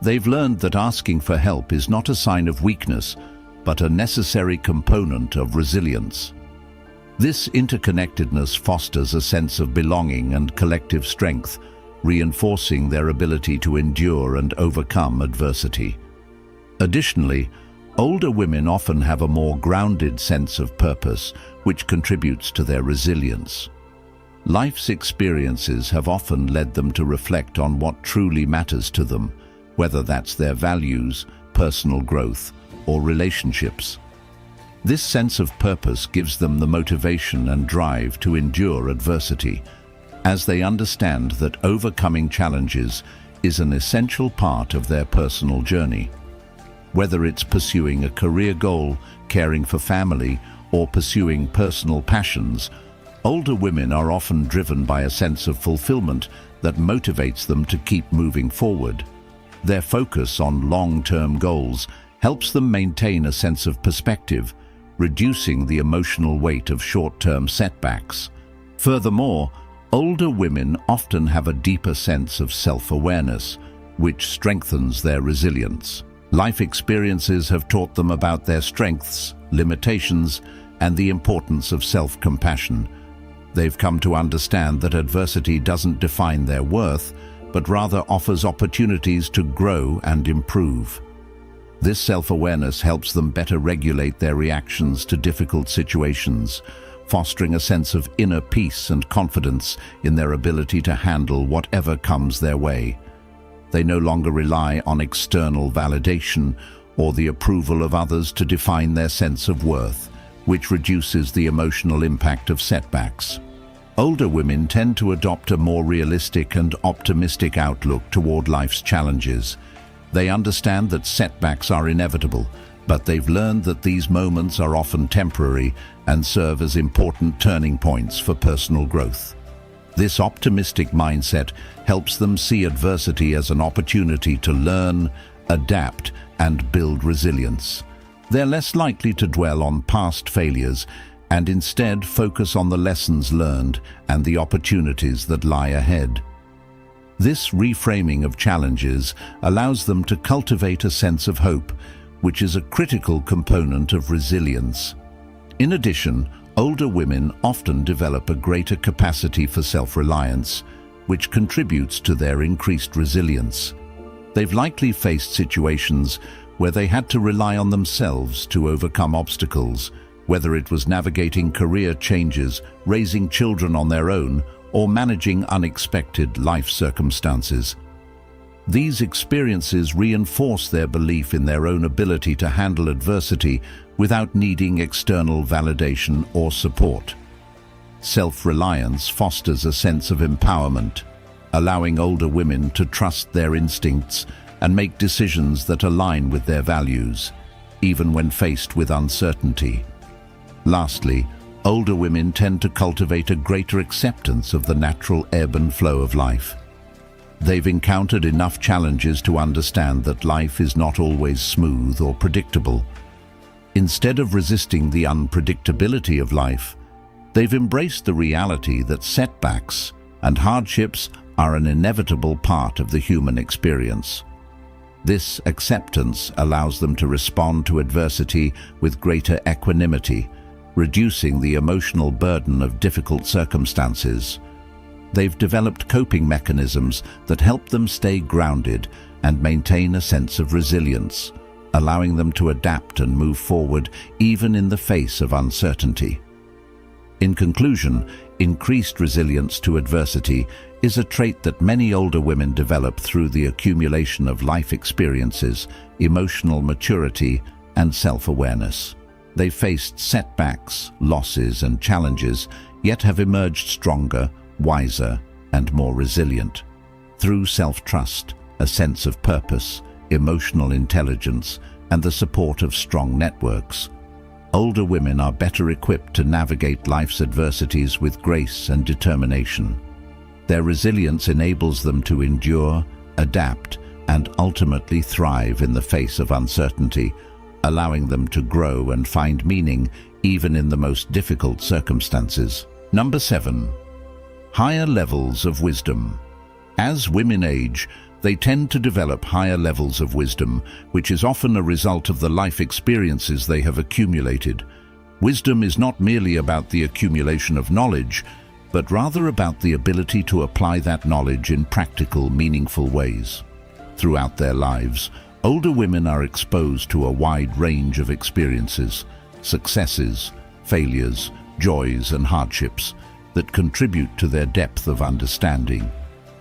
They've learned that asking for help is not a sign of weakness, but a necessary component of resilience. This interconnectedness fosters a sense of belonging and collective strength, reinforcing their ability to endure and overcome adversity. Additionally, older women often have a more grounded sense of purpose, which contributes to their resilience. Life's experiences have often led them to reflect on what truly matters to them, whether that's their values, personal growth, or relationships. This sense of purpose gives them the motivation and drive to endure adversity, as they understand that overcoming challenges is an essential part of their personal journey. Whether it's pursuing a career goal, caring for family, or pursuing personal passions, older women are often driven by a sense of fulfillment that motivates them to keep moving forward. Their focus on long-term goals helps them maintain a sense of perspective, reducing the emotional weight of short-term setbacks. Furthermore, older women often have a deeper sense of self-awareness, which strengthens their resilience. Life experiences have taught them about their strengths, limitations, and the importance of self-compassion. They've come to understand that adversity doesn't define their worth, but rather offers opportunities to grow and improve. This self-awareness helps them better regulate their reactions to difficult situations, fostering a sense of inner peace and confidence in their ability to handle whatever comes their way. They no longer rely on external validation or the approval of others to define their sense of worth, which reduces the emotional impact of setbacks. Older women tend to adopt a more realistic and optimistic outlook toward life's challenges. They understand that setbacks are inevitable, but they've learned that these moments are often temporary and serve as important turning points for personal growth. This optimistic mindset helps them see adversity as an opportunity to learn, adapt, and build resilience. They're less likely to dwell on past failures and instead focus on the lessons learned and the opportunities that lie ahead. This reframing of challenges allows them to cultivate a sense of hope, which is a critical component of resilience. In addition, older women often develop a greater capacity for self-reliance, which contributes to their increased resilience. They've likely faced situations where they had to rely on themselves to overcome obstacles, whether it was navigating career changes, raising children on their own, or managing unexpected life circumstances. These experiences reinforce their belief in their own ability to handle adversity without needing external validation or support. Self-reliance fosters a sense of empowerment, allowing older women to trust their instincts and make decisions that align with their values, even when faced with uncertainty. Lastly, older women tend to cultivate a greater acceptance of the natural ebb and flow of life. They've encountered enough challenges to understand that life is not always smooth or predictable. Instead of resisting the unpredictability of life, they've embraced the reality that setbacks and hardships are an inevitable part of the human experience. This acceptance allows them to respond to adversity with greater equanimity, reducing the emotional burden of difficult circumstances. They've developed coping mechanisms that help them stay grounded and maintain a sense of resilience, allowing them to adapt and move forward even in the face of uncertainty. In conclusion, increased resilience to adversity is a trait that many older women develop through the accumulation of life experiences, emotional maturity, and self-awareness. They've faced setbacks, losses, and challenges, yet have emerged stronger, wiser, and more resilient. Through self-trust, a sense of purpose, emotional intelligence, and the support of strong networks, older women are better equipped to navigate life's adversities with grace and determination. Their resilience enables them to endure, adapt, and ultimately thrive in the face of uncertainty, allowing them to grow and find meaning even in the most difficult circumstances. Number 7. Higher levels of wisdom. As women age, they tend to develop higher levels of wisdom, which is often a result of the life experiences they have accumulated. Wisdom is not merely about the accumulation of knowledge, but rather about the ability to apply that knowledge in practical, meaningful ways. Throughout their lives, older women are exposed to a wide range of experiences, successes, failures, joys, and hardships that contribute to their depth of understanding.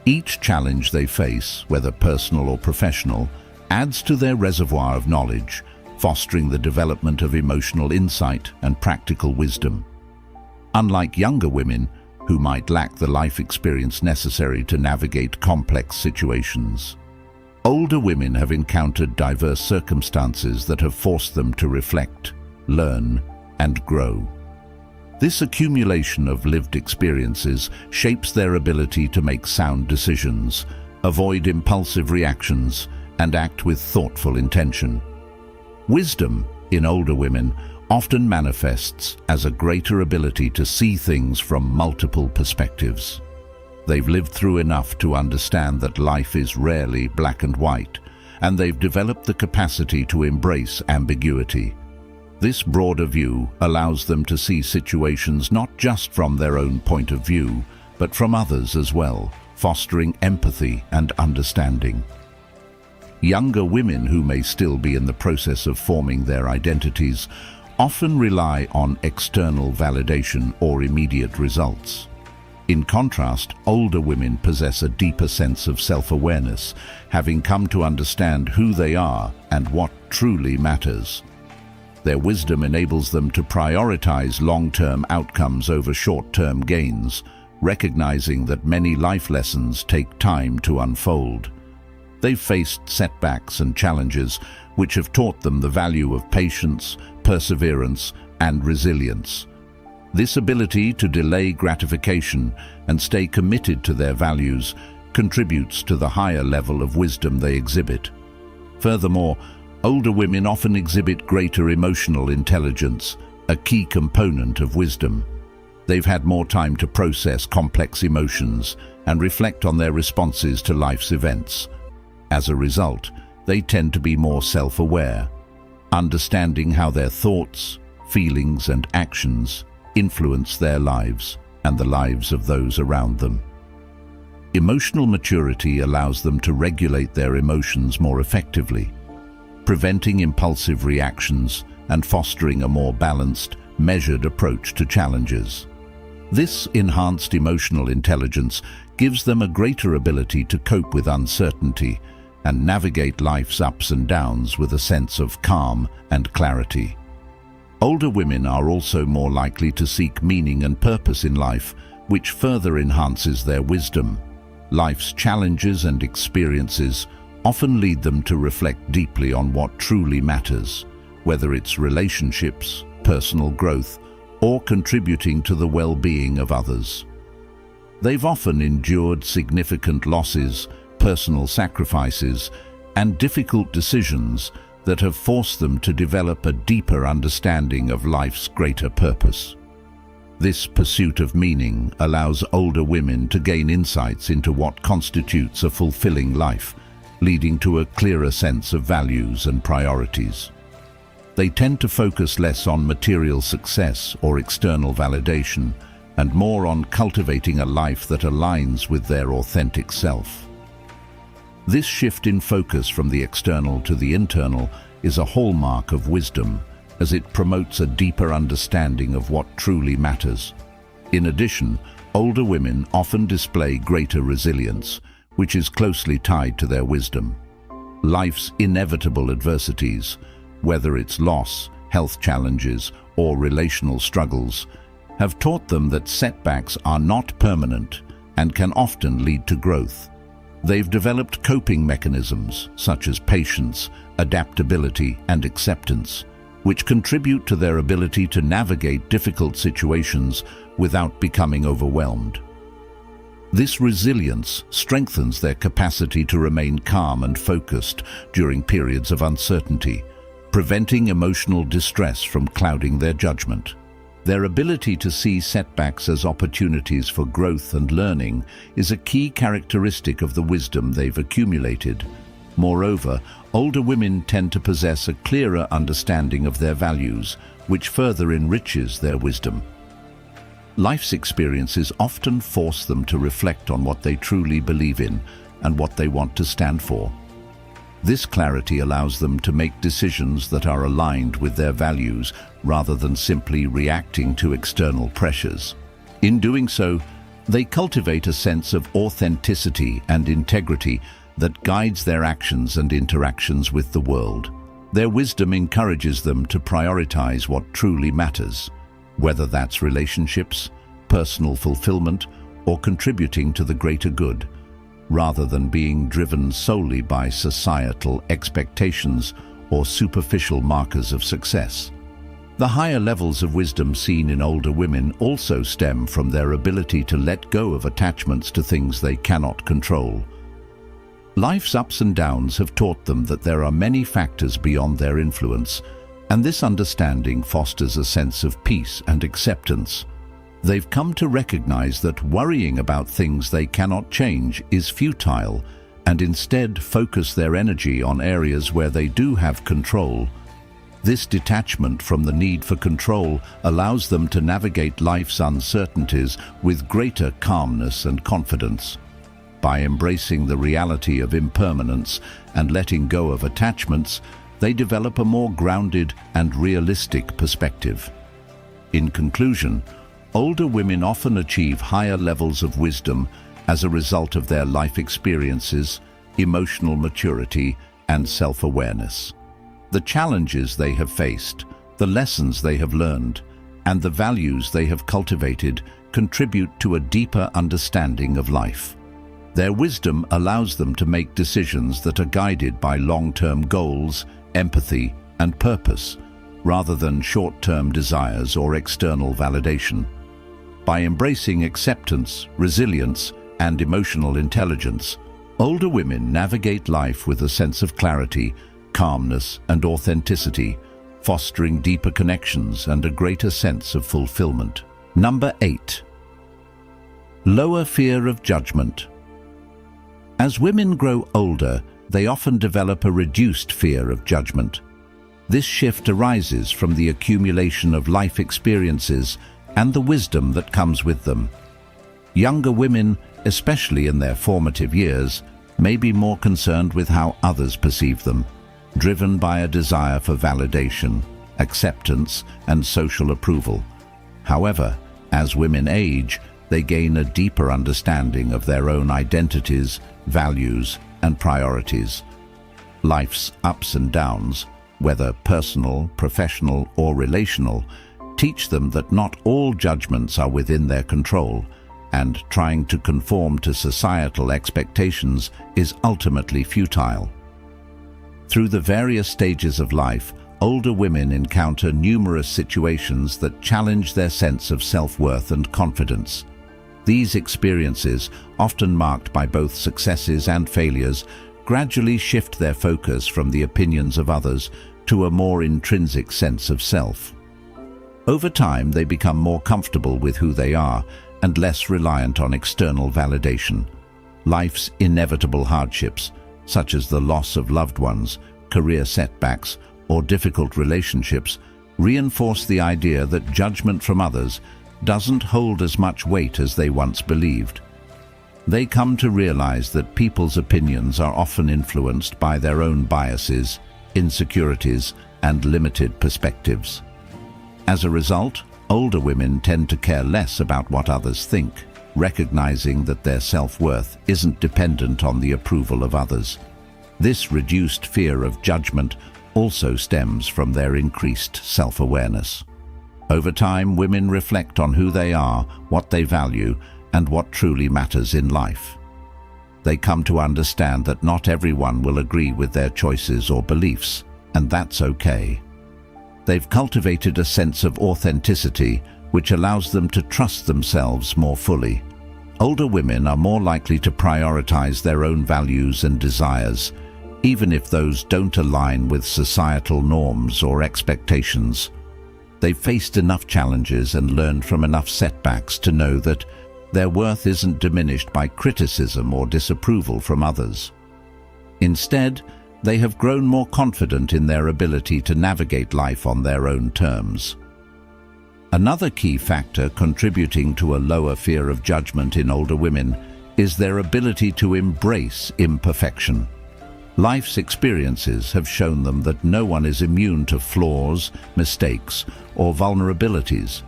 Each challenge they face, whether personal or professional, adds to their reservoir of knowledge, fostering the development of emotional insight and practical wisdom. Unlike younger women, who might lack the life experience necessary to navigate complex situations, older women have encountered diverse circumstances that have forced them to reflect, learn, and grow. This accumulation of lived experiences shapes their ability to make sound decisions, avoid impulsive reactions, and act with thoughtful intention. Wisdom, in older women, often manifests as a greater ability to see things from multiple perspectives. They've lived through enough to understand that life is rarely black and white, and they've developed the capacity to embrace ambiguity. This broader view allows them to see situations not just from their own point of view, but from others as well, fostering empathy and understanding. Younger women who may still be in the process of forming their identities often rely on external validation or immediate results. In contrast, older women possess a deeper sense of self-awareness, having come to understand who they are and what truly matters. Their wisdom enables them to prioritize long-term outcomes over short-term gains, recognizing that many life lessons take time to unfold. They've faced setbacks and challenges which have taught them the value of patience, perseverance, and resilience. This ability to delay gratification and stay committed to their values contributes to the higher level of wisdom they exhibit. Furthermore, older women often exhibit greater emotional intelligence, a key component of wisdom. They've had more time to process complex emotions and reflect on their responses to life's events. As a result, they tend to be more self-aware, understanding how their thoughts, feelings, and actions influence their lives and the lives of those around them. Emotional maturity allows them to regulate their emotions more effectively, preventing impulsive reactions and fostering a more balanced, measured approach to challenges. This enhanced emotional intelligence gives them a greater ability to cope with uncertainty and navigate life's ups and downs with a sense of calm and clarity. Older women are also more likely to seek meaning and purpose in life, which further enhances their wisdom. Life's challenges and experiences often lead them to reflect deeply on what truly matters, whether it's relationships, personal growth, or contributing to the well-being of others. They've often endured significant losses, personal sacrifices, and difficult decisions that have forced them to develop a deeper understanding of life's greater purpose. This pursuit of meaning allows older women to gain insights into what constitutes a fulfilling life, leading to a clearer sense of values and priorities. They tend to focus less on material success or external validation, and more on cultivating a life that aligns with their authentic self. This shift in focus from the external to the internal is a hallmark of wisdom, as it promotes a deeper understanding of what truly matters. In addition, older women often display greater resilience, which is closely tied to their wisdom. Life's inevitable adversities, whether it's loss, health challenges, or relational struggles, have taught them that setbacks are not permanent and can often lead to growth. They've developed coping mechanisms such as patience, adaptability, and acceptance, which contribute to their ability to navigate difficult situations without becoming overwhelmed. This resilience strengthens their capacity to remain calm and focused during periods of uncertainty, preventing emotional distress from clouding their judgment. Their ability to see setbacks as opportunities for growth and learning is a key characteristic of the wisdom they've accumulated. Moreover, older women tend to possess a clearer understanding of their values, which further enriches their wisdom. Life's experiences often force them to reflect on what they truly believe in and what they want to stand for. This clarity allows them to make decisions that are aligned with their values rather than simply reacting to external pressures. In doing so, they cultivate a sense of authenticity and integrity that guides their actions and interactions with the world. Their wisdom encourages them to prioritize what truly matters, whether that's relationships, personal fulfillment, or contributing to the greater good, rather than being driven solely by societal expectations or superficial markers of success. The higher levels of wisdom seen in older women also stem from their ability to let go of attachments to things they cannot control. Life's ups and downs have taught them that there are many factors beyond their influence, and this understanding fosters a sense of peace and acceptance. They've come to recognize that worrying about things they cannot change is futile, and instead focus their energy on areas where they do have control. This detachment from the need for control allows them to navigate life's uncertainties with greater calmness and confidence. By embracing the reality of impermanence and letting go of attachments, they develop a more grounded and realistic perspective. In conclusion, older women often achieve higher levels of wisdom as a result of their life experiences, emotional maturity, and self-awareness. The challenges they have faced, the lessons they have learned, and the values they have cultivated contribute to a deeper understanding of life. Their wisdom allows them to make decisions that are guided by long-term goals, empathy, and purpose, rather than short-term desires or external validation. By embracing acceptance, resilience, and emotional intelligence, older women navigate life with a sense of clarity, calmness, and authenticity, fostering deeper connections and a greater sense of fulfillment. Number 8. Lower fear of judgment. As women grow older, they often develop a reduced fear of judgment. This shift arises from the accumulation of life experiences and the wisdom that comes with them. Younger women, especially in their formative years, may be more concerned with how others perceive them, driven by a desire for validation, acceptance, and social approval. However, as women age, they gain a deeper understanding of their own identities, values, and priorities. Life's ups and downs, whether personal, professional, or relational, teach them that not all judgments are within their control, and trying to conform to societal expectations is ultimately futile. Through the various stages of life, older women encounter numerous situations that challenge their sense of self-worth and confidence. These experiences, often marked by both successes and failures, gradually shift their focus from the opinions of others to a more intrinsic sense of self. Over time, they become more comfortable with who they are and less reliant on external validation. Life's inevitable hardships, such as the loss of loved ones, career setbacks, or difficult relationships, reinforce the idea that judgment from others doesn't hold as much weight as they once believed. They come to realize that people's opinions are often influenced by their own biases, insecurities, and limited perspectives. As a result, older women tend to care less about what others think, recognizing that their self-worth isn't dependent on the approval of others. This reduced fear of judgment also stems from their increased self-awareness. Over time, women reflect on who they are, what they value, and what truly matters in life. They come to understand that not everyone will agree with their choices or beliefs, and that's okay. they've cultivated a sense of authenticity which allows them to trust themselves more fully. Older women are more likely to prioritize their own values and desires, even if those don't align with societal norms or expectations. They've faced enough challenges and learned from enough setbacks to know that their worth isn't diminished by criticism or disapproval from others. Instead, they have grown more confident in their ability to navigate life on their own terms. Another key factor contributing to a lower fear of judgment in older women is their ability to embrace imperfection. Life's experiences have shown them that no one is immune to flaws, mistakes, or vulnerabilities.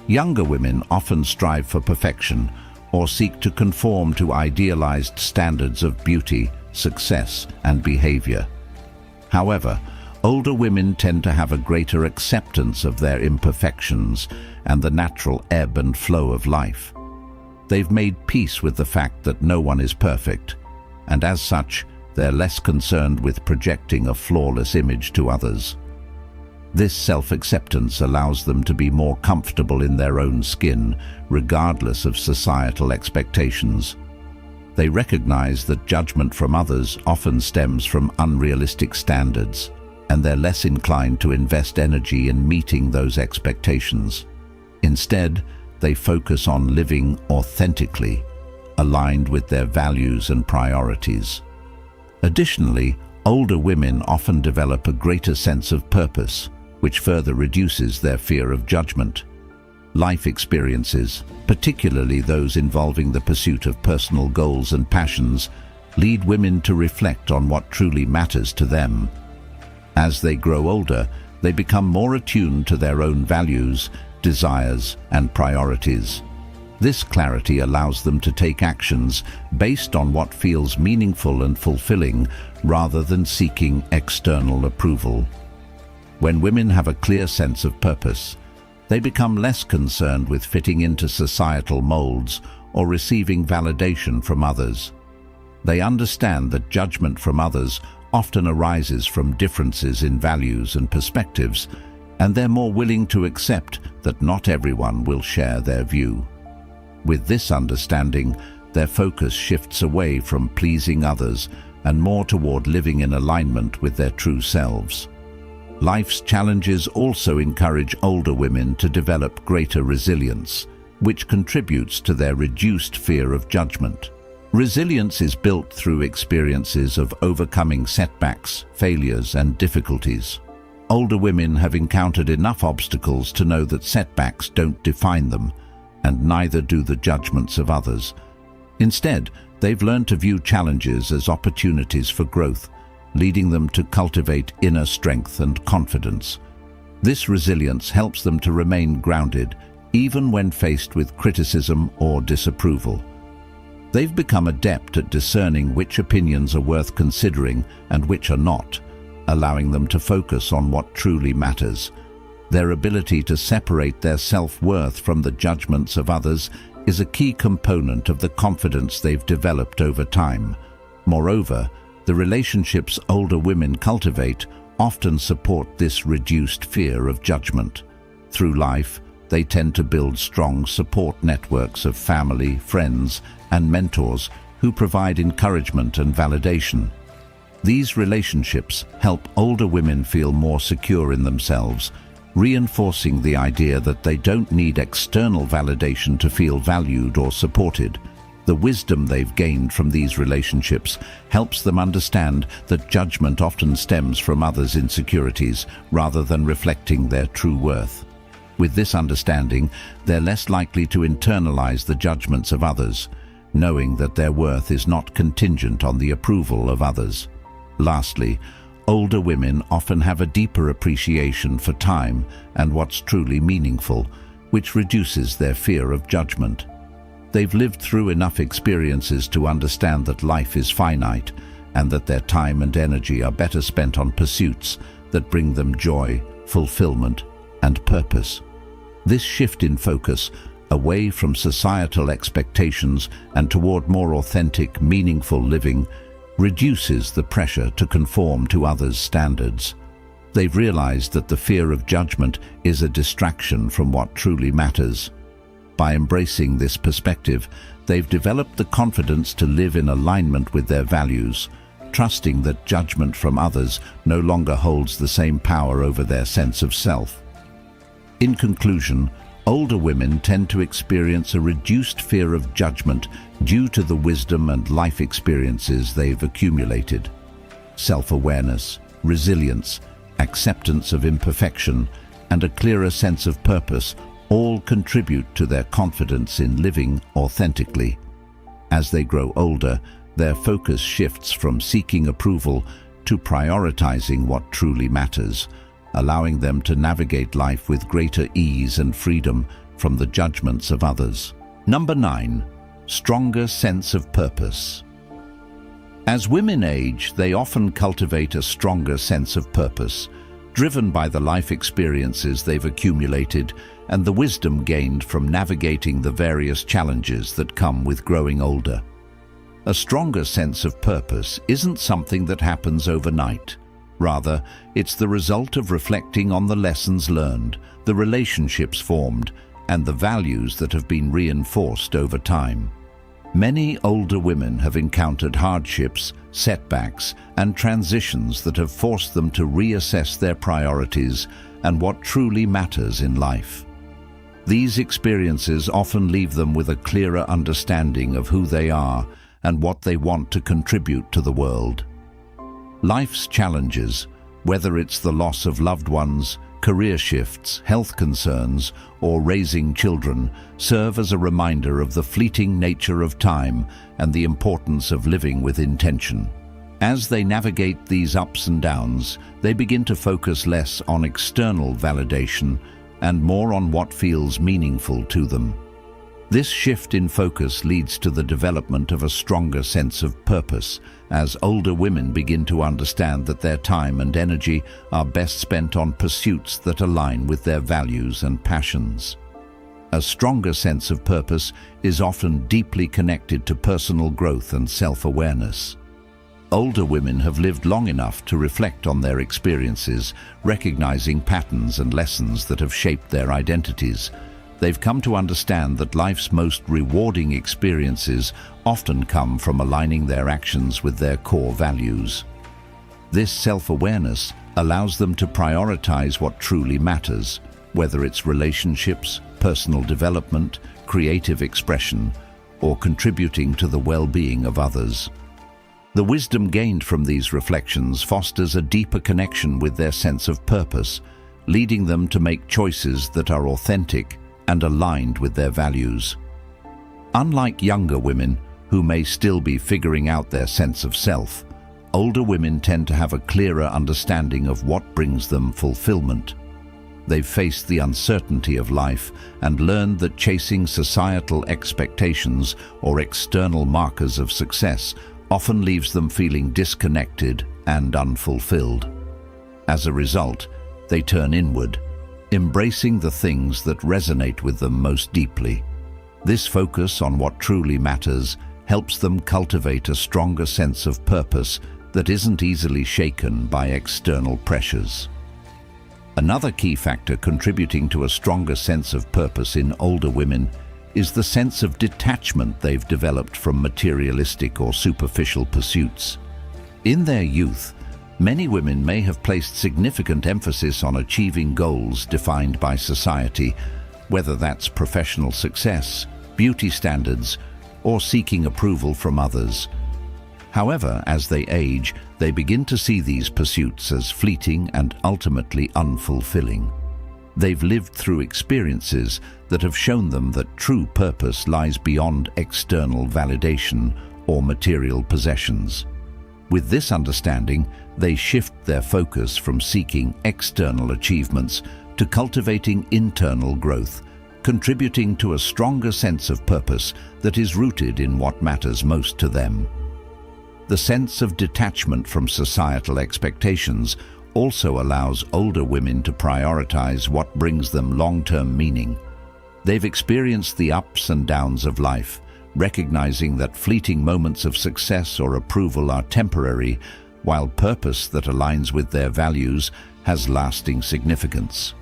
Younger women often strive for perfection or seek to conform to idealized standards of beauty, success, and behavior. However, older women tend to have a greater acceptance of their imperfections and the natural ebb and flow of life. They've made peace with the fact that no one is perfect, and as such, they're less concerned with projecting a flawless image to others. This self-acceptance allows them to be more comfortable in their own skin, regardless of societal expectations. They recognize that judgment from others often stems from unrealistic standards, and they're less inclined to invest energy in meeting those expectations. Instead, they focus on living authentically, aligned with their values and priorities. Additionally, older women often develop a greater sense of purpose, which further reduces their fear of judgment. Life experiences, particularly those involving the pursuit of personal goals and passions, lead women to reflect on what truly matters to them. As they grow older, they become more attuned to their own values, desires, and priorities. This clarity allows them to take actions based on what feels meaningful and fulfilling, rather than seeking external approval. When women have a clear sense of purpose, they become less concerned with fitting into societal molds or receiving validation from others. They understand that judgment from others often arises from differences in values and perspectives, and they're more willing to accept that not everyone will share their view. With this understanding, their focus shifts away from pleasing others and more toward living in alignment with their true selves. Life's challenges also encourage older women to develop greater resilience, which contributes to their reduced fear of judgment. Resilience is built through experiences of overcoming setbacks, failures, and difficulties. Older women have encountered enough obstacles to know that setbacks don't define them, and neither do the judgments of others. Instead, they've learned to view challenges as opportunities for growth, leading them to cultivate inner strength and confidence. This resilience helps them to remain grounded, even when faced with criticism or disapproval. They've become adept at discerning which opinions are worth considering and which are not, allowing them to focus on what truly matters. Their ability to separate their self-worth from the judgments of others is a key component of the confidence they've developed over time. Moreover, the relationships older women cultivate often support this reduced fear of judgment. Through life, they tend to build strong support networks of family, friends, and mentors who provide encouragement and validation. These relationships help older women feel more secure in themselves, reinforcing the idea that they don't need external validation to feel valued or supported. The wisdom they've gained from these relationships helps them understand that judgment often stems from others' insecurities rather than reflecting their true worth. With this understanding, they're less likely to internalize the judgments of others, knowing that their worth is not contingent on the approval of others. Lastly, older women often have a deeper appreciation for time and what's truly meaningful, which reduces their fear of judgment. They've lived through enough experiences to understand that life is finite and that their time and energy are better spent on pursuits that bring them joy, fulfillment, and purpose. This shift in focus, away from societal expectations and toward more authentic, meaningful living, reduces the pressure to conform to others' standards. They've realized that the fear of judgment is a distraction from what truly matters. By embracing this perspective, they've developed the confidence to live in alignment with their values, trusting that judgment from others no longer holds the same power over their sense of self. In conclusion, older women tend to experience a reduced fear of judgment due to the wisdom and life experiences they've accumulated. Self-awareness, resilience, acceptance of imperfection, and a clearer sense of purpose all contribute to their confidence in living authentically. As they grow older, their focus shifts from seeking approval to prioritizing what truly matters, allowing them to navigate life with greater ease and freedom from the judgments of others. Number 9. Stronger sense of purpose. As women age, they often cultivate a stronger sense of purpose, driven by the life experiences they've accumulated and the wisdom gained from navigating the various challenges that come with growing older. A stronger sense of purpose isn't something that happens overnight. Rather, it's the result of reflecting on the lessons learned, the relationships formed, and the values that have been reinforced over time. Many older women have encountered hardships, setbacks, and transitions that have forced them to reassess their priorities and what truly matters in life. These experiences often leave them with a clearer understanding of who they are and what they want to contribute to the world. Life's challenges, whether it's the loss of loved ones, career shifts, health concerns, or raising children, serve as a reminder of the fleeting nature of time and the importance of living with intention. As they navigate these ups and downs, they begin to focus less on external validation and more on what feels meaningful to them. This shift in focus leads to the development of a stronger sense of purpose, as older women begin to understand that their time and energy are best spent on pursuits that align with their values and passions. A stronger sense of purpose is often deeply connected to personal growth and self-awareness. Older women have lived long enough to reflect on their experiences, recognizing patterns and lessons that have shaped their identities. They've come to understand that life's most rewarding experiences often come from aligning their actions with their core values. This self-awareness allows them to prioritize what truly matters, whether it's relationships, personal development, creative expression, or contributing to the well-being of others. The wisdom gained from these reflections fosters a deeper connection with their sense of purpose, leading them to make choices that are authentic and aligned with their values. Unlike younger women, who may still be figuring out their sense of self, older women tend to have a clearer understanding of what brings them fulfillment. They've faced the uncertainty of life and learned that chasing societal expectations or external markers of success often leaves them feeling disconnected and unfulfilled. As a result, they turn inward, embracing the things that resonate with them most deeply. This focus on what truly matters helps them cultivate a stronger sense of purpose that isn't easily shaken by external pressures. Another key factor contributing to a stronger sense of purpose in older women is the sense of detachment they've developed from materialistic or superficial pursuits. In their youth, many women may have placed significant emphasis on achieving goals defined by society, whether that's professional success, beauty standards, or seeking approval from others. However, as they age, they begin to see these pursuits as fleeting and ultimately unfulfilling. They've lived through experiences that have shown them that true purpose lies beyond external validation or material possessions. With this understanding, they shift their focus from seeking external achievements to cultivating internal growth, contributing to a stronger sense of purpose that is rooted in what matters most to them. The sense of detachment from societal expectations also allows older women to prioritize what brings them long-term meaning. They've experienced the ups and downs of life, recognizing that fleeting moments of success or approval are temporary, while purpose that aligns with their values has lasting significance.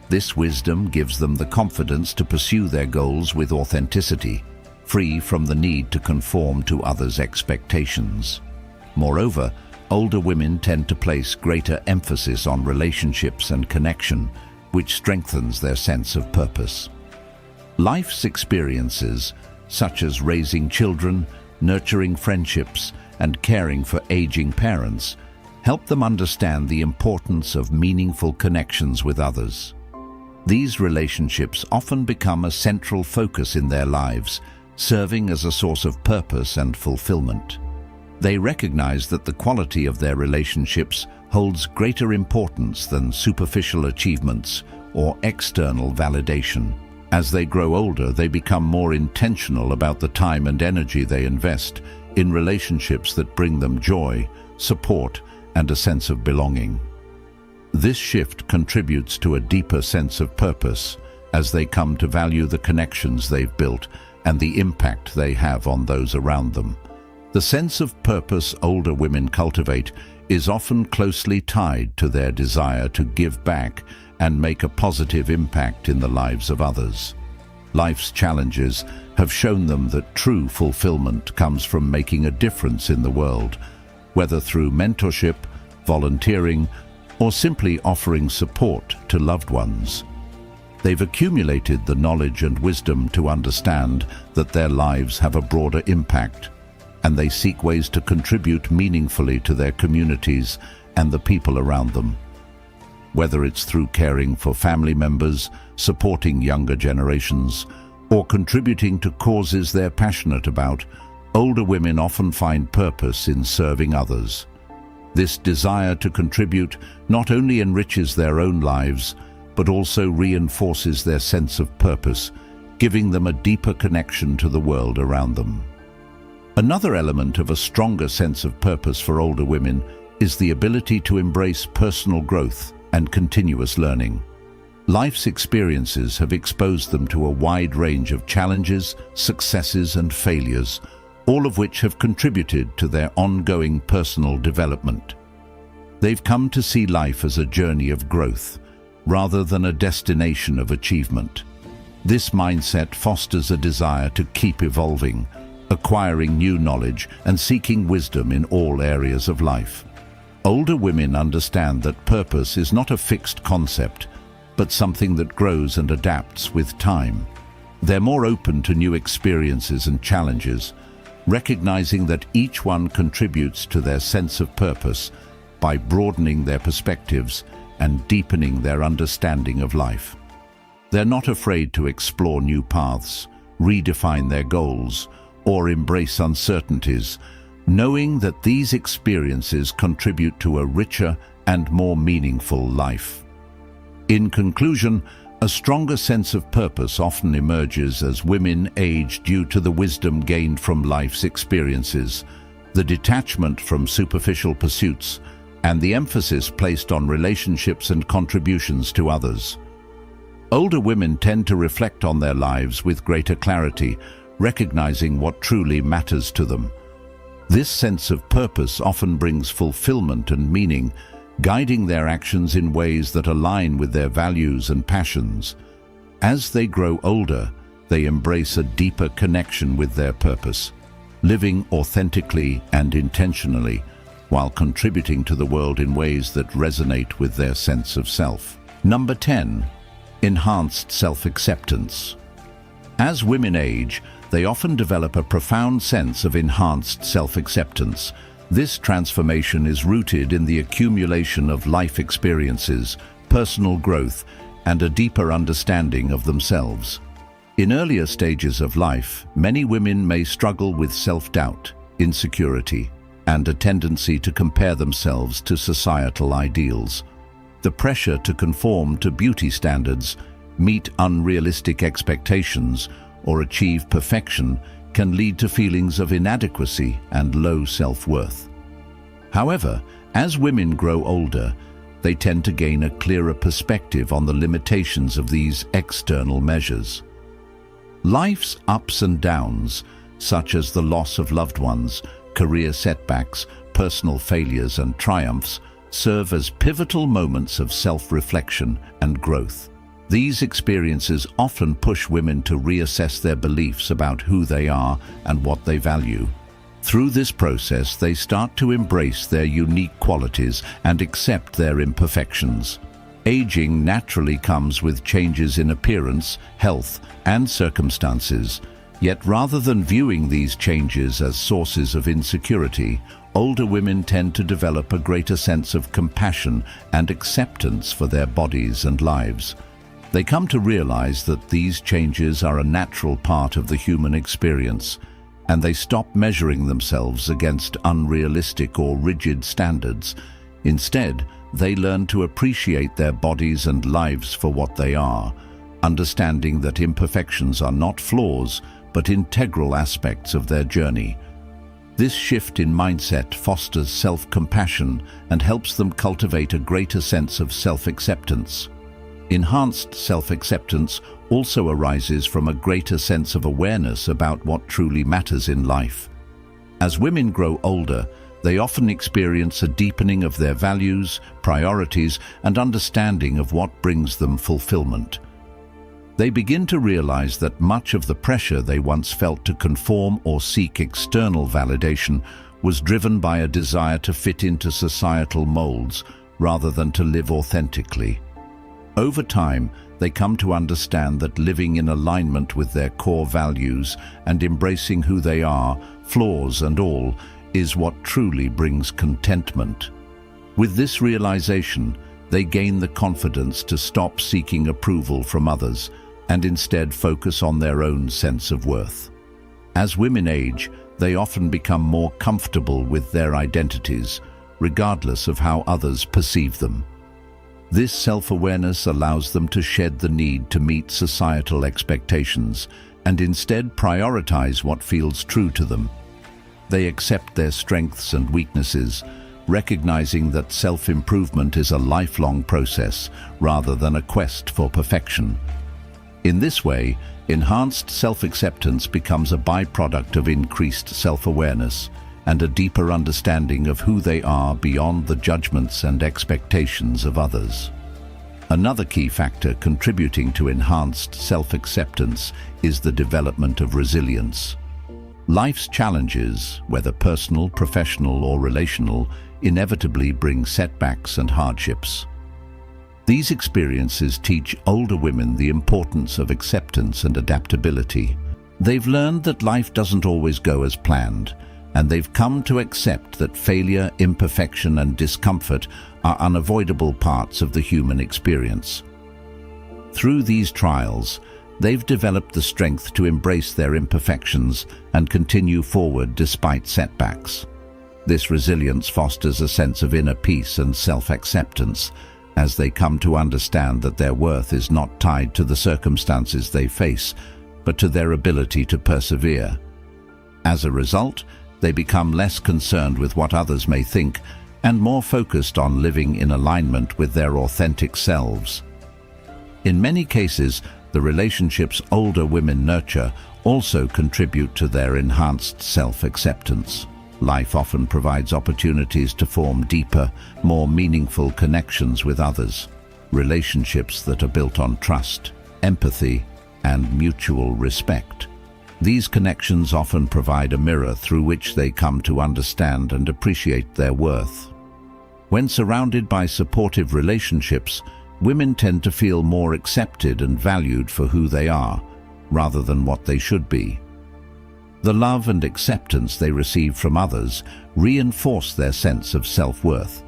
This wisdom gives them the confidence to pursue their goals with authenticity, free from the need to conform to others' expectations. Moreover, older women tend to place greater emphasis on relationships and connection, which strengthens their sense of purpose. Life's experiences, such as raising children, nurturing friendships, and caring for aging parents, help them understand the importance of meaningful connections with others. These relationships often become a central focus in their lives, serving as a source of purpose and fulfillment. They recognize that the quality of their relationships holds greater importance than superficial achievements or external validation. As they grow older, they become more intentional about the time and energy they invest in relationships that bring them joy, support, and a sense of belonging. This shift contributes to a deeper sense of purpose as they come to value the connections they've built and the impact they have on those around them. The sense of purpose older women cultivate is often closely tied to their desire to give back and make a positive impact in the lives of others. Life's challenges have shown them that true fulfillment comes from making a difference in the world, whether through mentorship, volunteering, or simply offering support to loved ones. They've accumulated the knowledge and wisdom to understand that their lives have a broader impact, and they seek ways to contribute meaningfully to their communities and the people around them. Whether it's through caring for family members, supporting younger generations, or contributing to causes they're passionate about, older women often find purpose in serving others. This desire to contribute not only enriches their own lives, but also reinforces their sense of purpose, giving them a deeper connection to the world around them. Another element of a stronger sense of purpose for older women is the ability to embrace personal growth and continuous learning. Life's experiences have exposed them to a wide range of challenges, successes, and failures, all of which have contributed to their ongoing personal development. They've come to see life as a journey of growth, rather than a destination of achievement. This mindset fosters a desire to keep evolving, acquiring new knowledge and seeking wisdom in all areas of life. Older women understand that purpose is not a fixed concept, but something that grows and adapts with time. They're more open to new experiences and challenges, recognizing that each one contributes to their sense of purpose by broadening their perspectives and deepening their understanding of life. They're not afraid to explore new paths, redefine their goals, or embrace uncertainties, knowing that these experiences contribute to a richer and more meaningful life. In conclusion, a stronger sense of purpose often emerges as women age due to the wisdom gained from life's experiences, the detachment from superficial pursuits, and the emphasis placed on relationships and contributions to others. Older women tend to reflect on their lives with greater clarity, recognizing what truly matters to them. This sense of purpose often brings fulfillment and meaning, guiding their actions in ways that align with their values and passions. As they grow older, they embrace a deeper connection with their purpose, living authentically and intentionally, while contributing to the world in ways that resonate with their sense of self. Number 10. Enhanced self-acceptance. As women age, they often develop a profound sense of enhanced self-acceptance. This transformation is rooted in the accumulation of life experiences, personal growth, and a deeper understanding of themselves. In earlier stages of life, many women may struggle with self-doubt, insecurity, and a tendency to compare themselves to societal ideals. The pressure to conform to beauty standards, meet unrealistic expectations, or achieve perfection can lead to feelings of inadequacy and low self-worth. However, as women grow older, they tend to gain a clearer perspective on the limitations of these external measures. Life's ups and downs, such as the loss of loved ones, career setbacks, personal failures, and triumphs, serve as pivotal moments of self-reflection and growth. These experiences often push women to reassess their beliefs about who they are and what they value. Through this process, they start to embrace their unique qualities and accept their imperfections. Aging naturally comes with changes in appearance, health, and circumstances. Yet rather than viewing these changes as sources of insecurity, older women tend to develop a greater sense of compassion and acceptance for their bodies and lives. They come to realize that these changes are a natural part of the human experience, and they stop measuring themselves against unrealistic or rigid standards. Instead, they learn to appreciate their bodies and lives for what they are, understanding that imperfections are not flaws, but integral aspects of their journey. This shift in mindset fosters self-compassion and helps them cultivate a greater sense of self-acceptance. Enhanced self-acceptance also arises from a greater sense of awareness about what truly matters in life. As women grow older, they often experience a deepening of their values, priorities, and understanding of what brings them fulfillment. They begin to realize that much of the pressure they once felt to conform or seek external validation was driven by a desire to fit into societal molds rather than to live authentically. Over time, they come to understand that living in alignment with their core values and embracing who they are, flaws and all, is what truly brings contentment. With this realization, they gain the confidence to stop seeking approval from others and instead focus on their own sense of worth. As women age, they often become more comfortable with their identities, regardless of how others perceive them. This self-awareness allows them to shed the need to meet societal expectations and instead prioritize what feels true to them. They accept their strengths and weaknesses, recognizing that self-improvement is a lifelong process rather than a quest for perfection. In this way, enhanced self-acceptance becomes a byproduct of increased self-awareness and a deeper understanding of who they are beyond the judgments and expectations of others. Another key factor contributing to enhanced self-acceptance is the development of resilience. Life's challenges, whether personal, professional, or relational, inevitably bring setbacks and hardships. These experiences teach older women the importance of acceptance and adaptability. They've learned that life doesn't always go as planned, and they've come to accept that failure, imperfection, and discomfort are unavoidable parts of the human experience. Through these trials, they've developed the strength to embrace their imperfections and continue forward despite setbacks. This resilience fosters a sense of inner peace and self-acceptance, as they come to understand that their worth is not tied to the circumstances they face, but to their ability to persevere. As a result, they become less concerned with what others may think and more focused on living in alignment with their authentic selves. In many cases, the relationships older women nurture also contribute to their enhanced self-acceptance. Life often provides opportunities to form deeper, more meaningful connections with others, relationships that are built on trust, empathy, and mutual respect. These connections often provide a mirror through which they come to understand and appreciate their worth. When surrounded by supportive relationships, women tend to feel more accepted and valued for who they are, rather than what they should be. The love and acceptance they receive from others reinforce their sense of self-worth,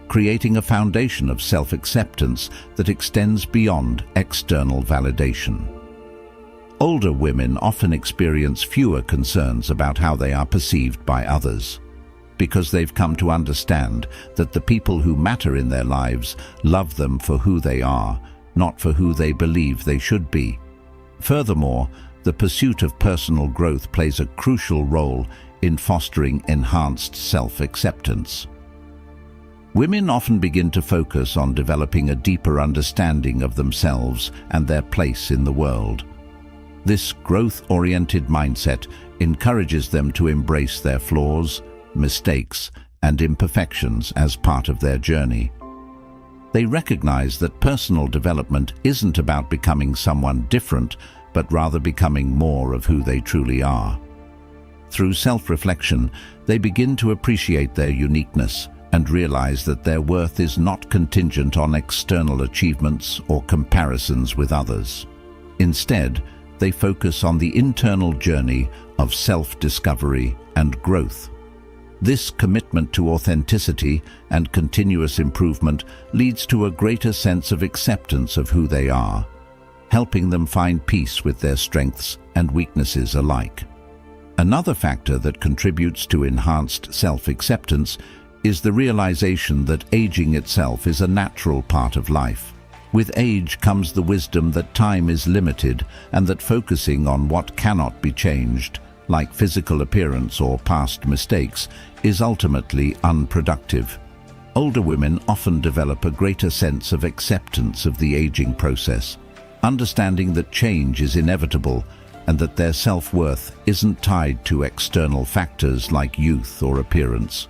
creating a foundation of self-acceptance that extends beyond external validation. Older women often experience fewer concerns about how they are perceived by others, because they've come to understand that the people who matter in their lives love them for who they are, not for who they believe they should be. Furthermore, the pursuit of personal growth plays a crucial role in fostering enhanced self-acceptance. Women often begin to focus on developing a deeper understanding of themselves and their place in the world. This growth-oriented mindset encourages them to embrace their flaws, mistakes, and imperfections as part of their journey. They recognize that personal development isn't about becoming someone different, but rather becoming more of who they truly are. Through self-reflection, they begin to appreciate their uniqueness and realize that their worth is not contingent on external achievements or comparisons with others. Instead, they focus on the internal journey of self-discovery and growth. This commitment to authenticity and continuous improvement leads to a greater sense of acceptance of who they are, helping them find peace with their strengths and weaknesses alike. Another factor that contributes to enhanced self-acceptance is the realization that aging itself is a natural part of life. With age comes the wisdom that time is limited and that focusing on what cannot be changed, like physical appearance or past mistakes, is ultimately unproductive. Older women often develop a greater sense of acceptance of the aging process, understanding that change is inevitable and that their self-worth isn't tied to external factors like youth or appearance.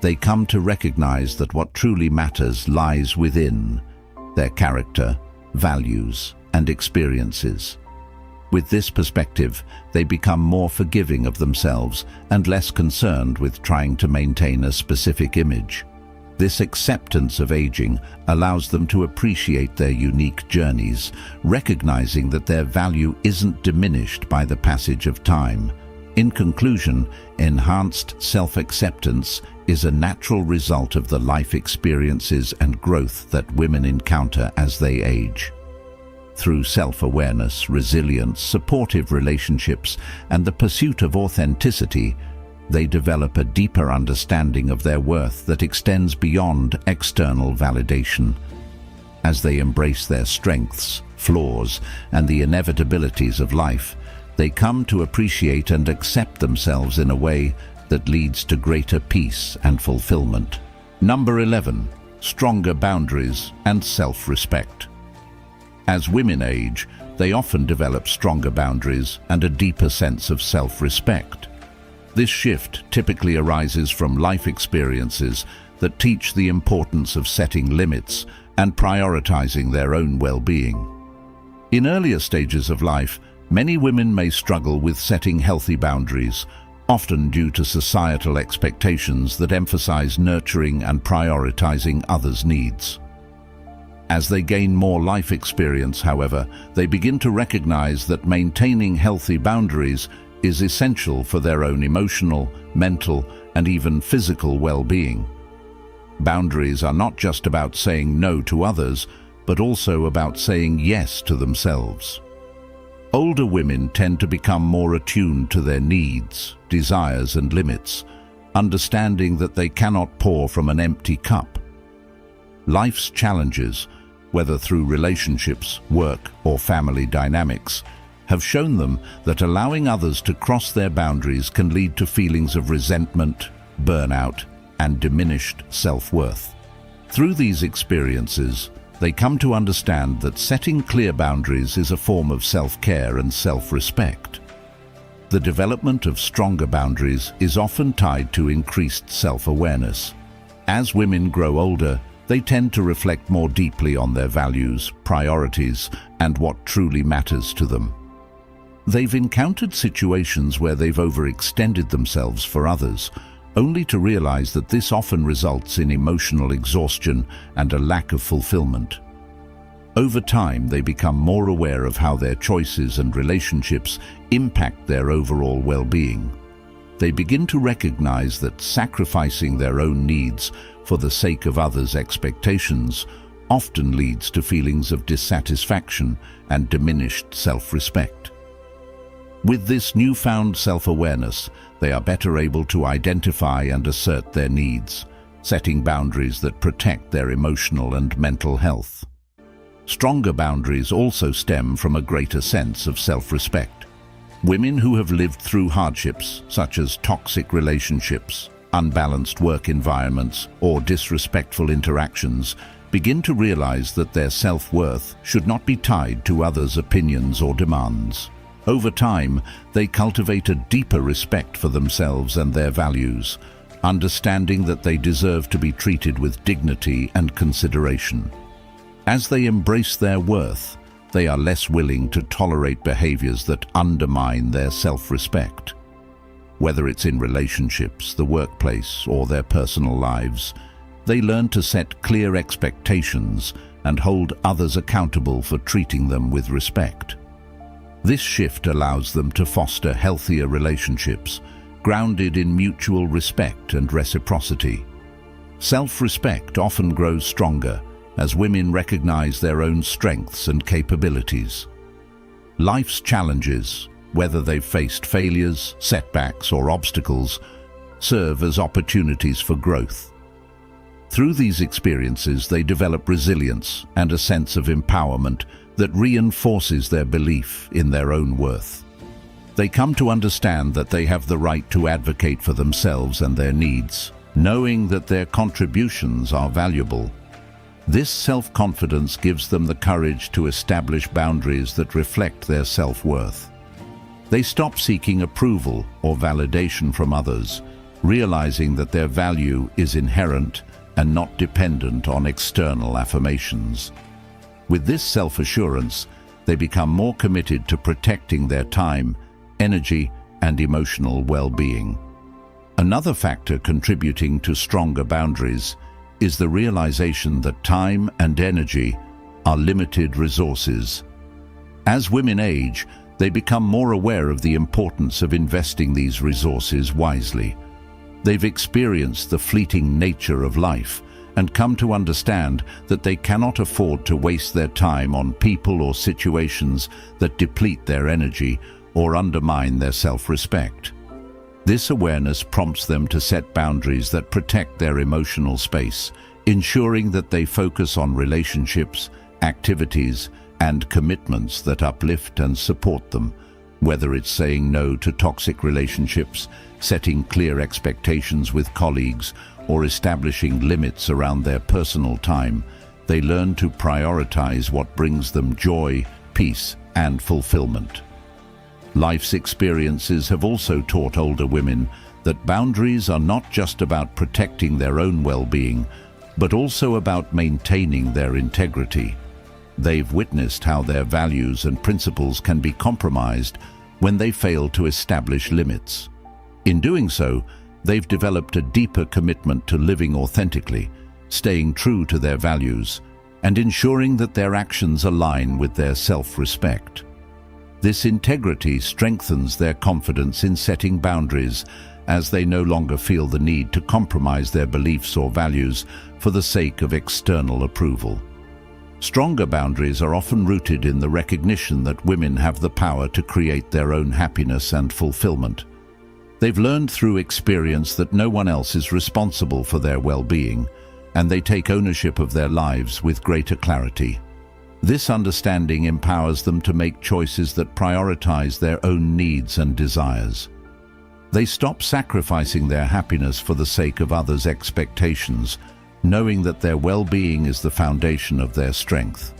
They come to recognize that what truly matters lies within their character, values, and experiences. With this perspective, they become more forgiving of themselves and less concerned with trying to maintain a specific image. This acceptance of aging allows them to appreciate their unique journeys, recognizing that their value isn't diminished by the passage of time. In conclusion, enhanced self-acceptance is a natural result of the life experiences and growth that women encounter as they age. Through self-awareness, resilience, supportive relationships, and the pursuit of authenticity, they develop a deeper understanding of their worth that extends beyond external validation. As they embrace their strengths, flaws, and the inevitabilities of life, they come to appreciate and accept themselves in a way that leads to greater peace and fulfillment. Number 11. Stronger boundaries and self-respect. As women age, they often develop stronger boundaries and a deeper sense of self-respect. This shift typically arises from life experiences that teach the importance of setting limits and prioritizing their own well-being. In earlier stages of life, many women may struggle with setting healthy boundaries, often due to societal expectations that emphasize nurturing and prioritizing others' needs. As they gain more life experience, however, they begin to recognize that maintaining healthy boundaries is essential for their own emotional, mental, and even physical well-being. Boundaries are not just about saying no to others, but also about saying yes to themselves. Older women tend to become more attuned to their needs, desires, and limits, understanding that they cannot pour from an empty cup. Life's challenges, whether through relationships, work, or family dynamics, have shown them that allowing others to cross their boundaries can lead to feelings of resentment, burnout, and diminished self-worth. Through these experiences, they come to understand that setting clear boundaries is a form of self-care and self-respect. The development of stronger boundaries is often tied to increased self-awareness. As women grow older, they tend to reflect more deeply on their values, priorities, and what truly matters to them. They've encountered situations where they've overextended themselves for others, only to realize that this often results in emotional exhaustion and a lack of fulfillment. Over time, they become more aware of how their choices and relationships impact their overall well-being. They begin to recognize that sacrificing their own needs for the sake of others' expectations often leads to feelings of dissatisfaction and diminished self-respect. With this newfound self-awareness, they are better able to identify and assert their needs, setting boundaries that protect their emotional and mental health. Stronger boundaries also stem from a greater sense of self-respect. Women who have lived through hardships, such as toxic relationships, unbalanced work environments, or disrespectful interactions, begin to realize that their self-worth should not be tied to others' opinions or demands. Over time, they cultivate a deeper respect for themselves and their values, understanding that they deserve to be treated with dignity and consideration. As they embrace their worth, they are less willing to tolerate behaviors that undermine their self-respect. Whether it's in relationships, the workplace, or their personal lives, they learn to set clear expectations and hold others accountable for treating them with respect. This shift allows them to foster healthier relationships, grounded in mutual respect and reciprocity. Self-respect often grows stronger as women recognize their own strengths and capabilities. Life's challenges, whether they've faced failures, setbacks, or obstacles, serve as opportunities for growth. Through these experiences, they develop resilience and a sense of empowerment that reinforces their belief in their own worth. They come to understand that they have the right to advocate for themselves and their needs, knowing that their contributions are valuable. This self-confidence gives them the courage to establish boundaries that reflect their self-worth. They stop seeking approval or validation from others, realizing that their value is inherent and not dependent on external affirmations. With this self-assurance, they become more committed to protecting their time, energy, and emotional well-being. Another factor contributing to stronger boundaries is the realization that time and energy are limited resources. As women age, they become more aware of the importance of investing these resources wisely. They've experienced the fleeting nature of life and come to understand that they cannot afford to waste their time on people or situations that deplete their energy or undermine their self-respect. This awareness prompts them to set boundaries that protect their emotional space, ensuring that they focus on relationships, activities, and commitments that uplift and support them. Whether it's saying no to toxic relationships, setting clear expectations with colleagues, or establishing limits around their personal time, they learn to prioritize what brings them joy, peace, and fulfillment. Life's experiences have also taught older women that boundaries are not just about protecting their own well-being, but also about maintaining their integrity. They've witnessed how their values and principles can be compromised when they fail to establish limits. In doing so, they've developed a deeper commitment to living authentically, staying true to their values, and ensuring that their actions align with their self-respect. This integrity strengthens their confidence in setting boundaries, as they no longer feel the need to compromise their beliefs or values for the sake of external approval. Stronger boundaries are often rooted in the recognition that women have the power to create their own happiness and fulfillment. They've learned through experience that no one else is responsible for their well-being, and they take ownership of their lives with greater clarity. This understanding empowers them to make choices that prioritize their own needs and desires. They stop sacrificing their happiness for the sake of others' expectations, knowing that their well-being is the foundation of their strength.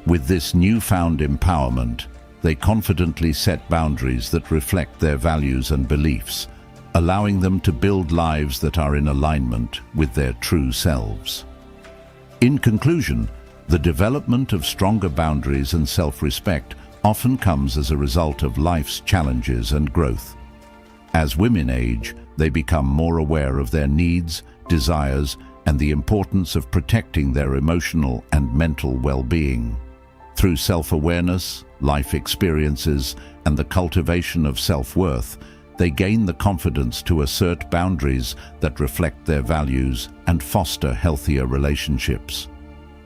With this newfound empowerment, they confidently set boundaries that reflect their values and beliefs, allowing them to build lives that are in alignment with their true selves. In conclusion, the development of stronger boundaries and self-respect often comes as a result of life's challenges and growth. As women age, they become more aware of their needs, desires, and the importance of protecting their emotional and mental well-being. Through self-awareness, life experiences, and the cultivation of self-worth, they gain the confidence to assert boundaries that reflect their values and foster healthier relationships.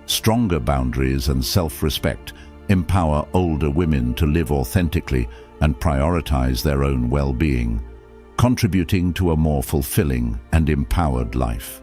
Stronger boundaries and self-respect empower older women to live authentically and prioritize their own well-being, contributing to a more fulfilling and empowered life.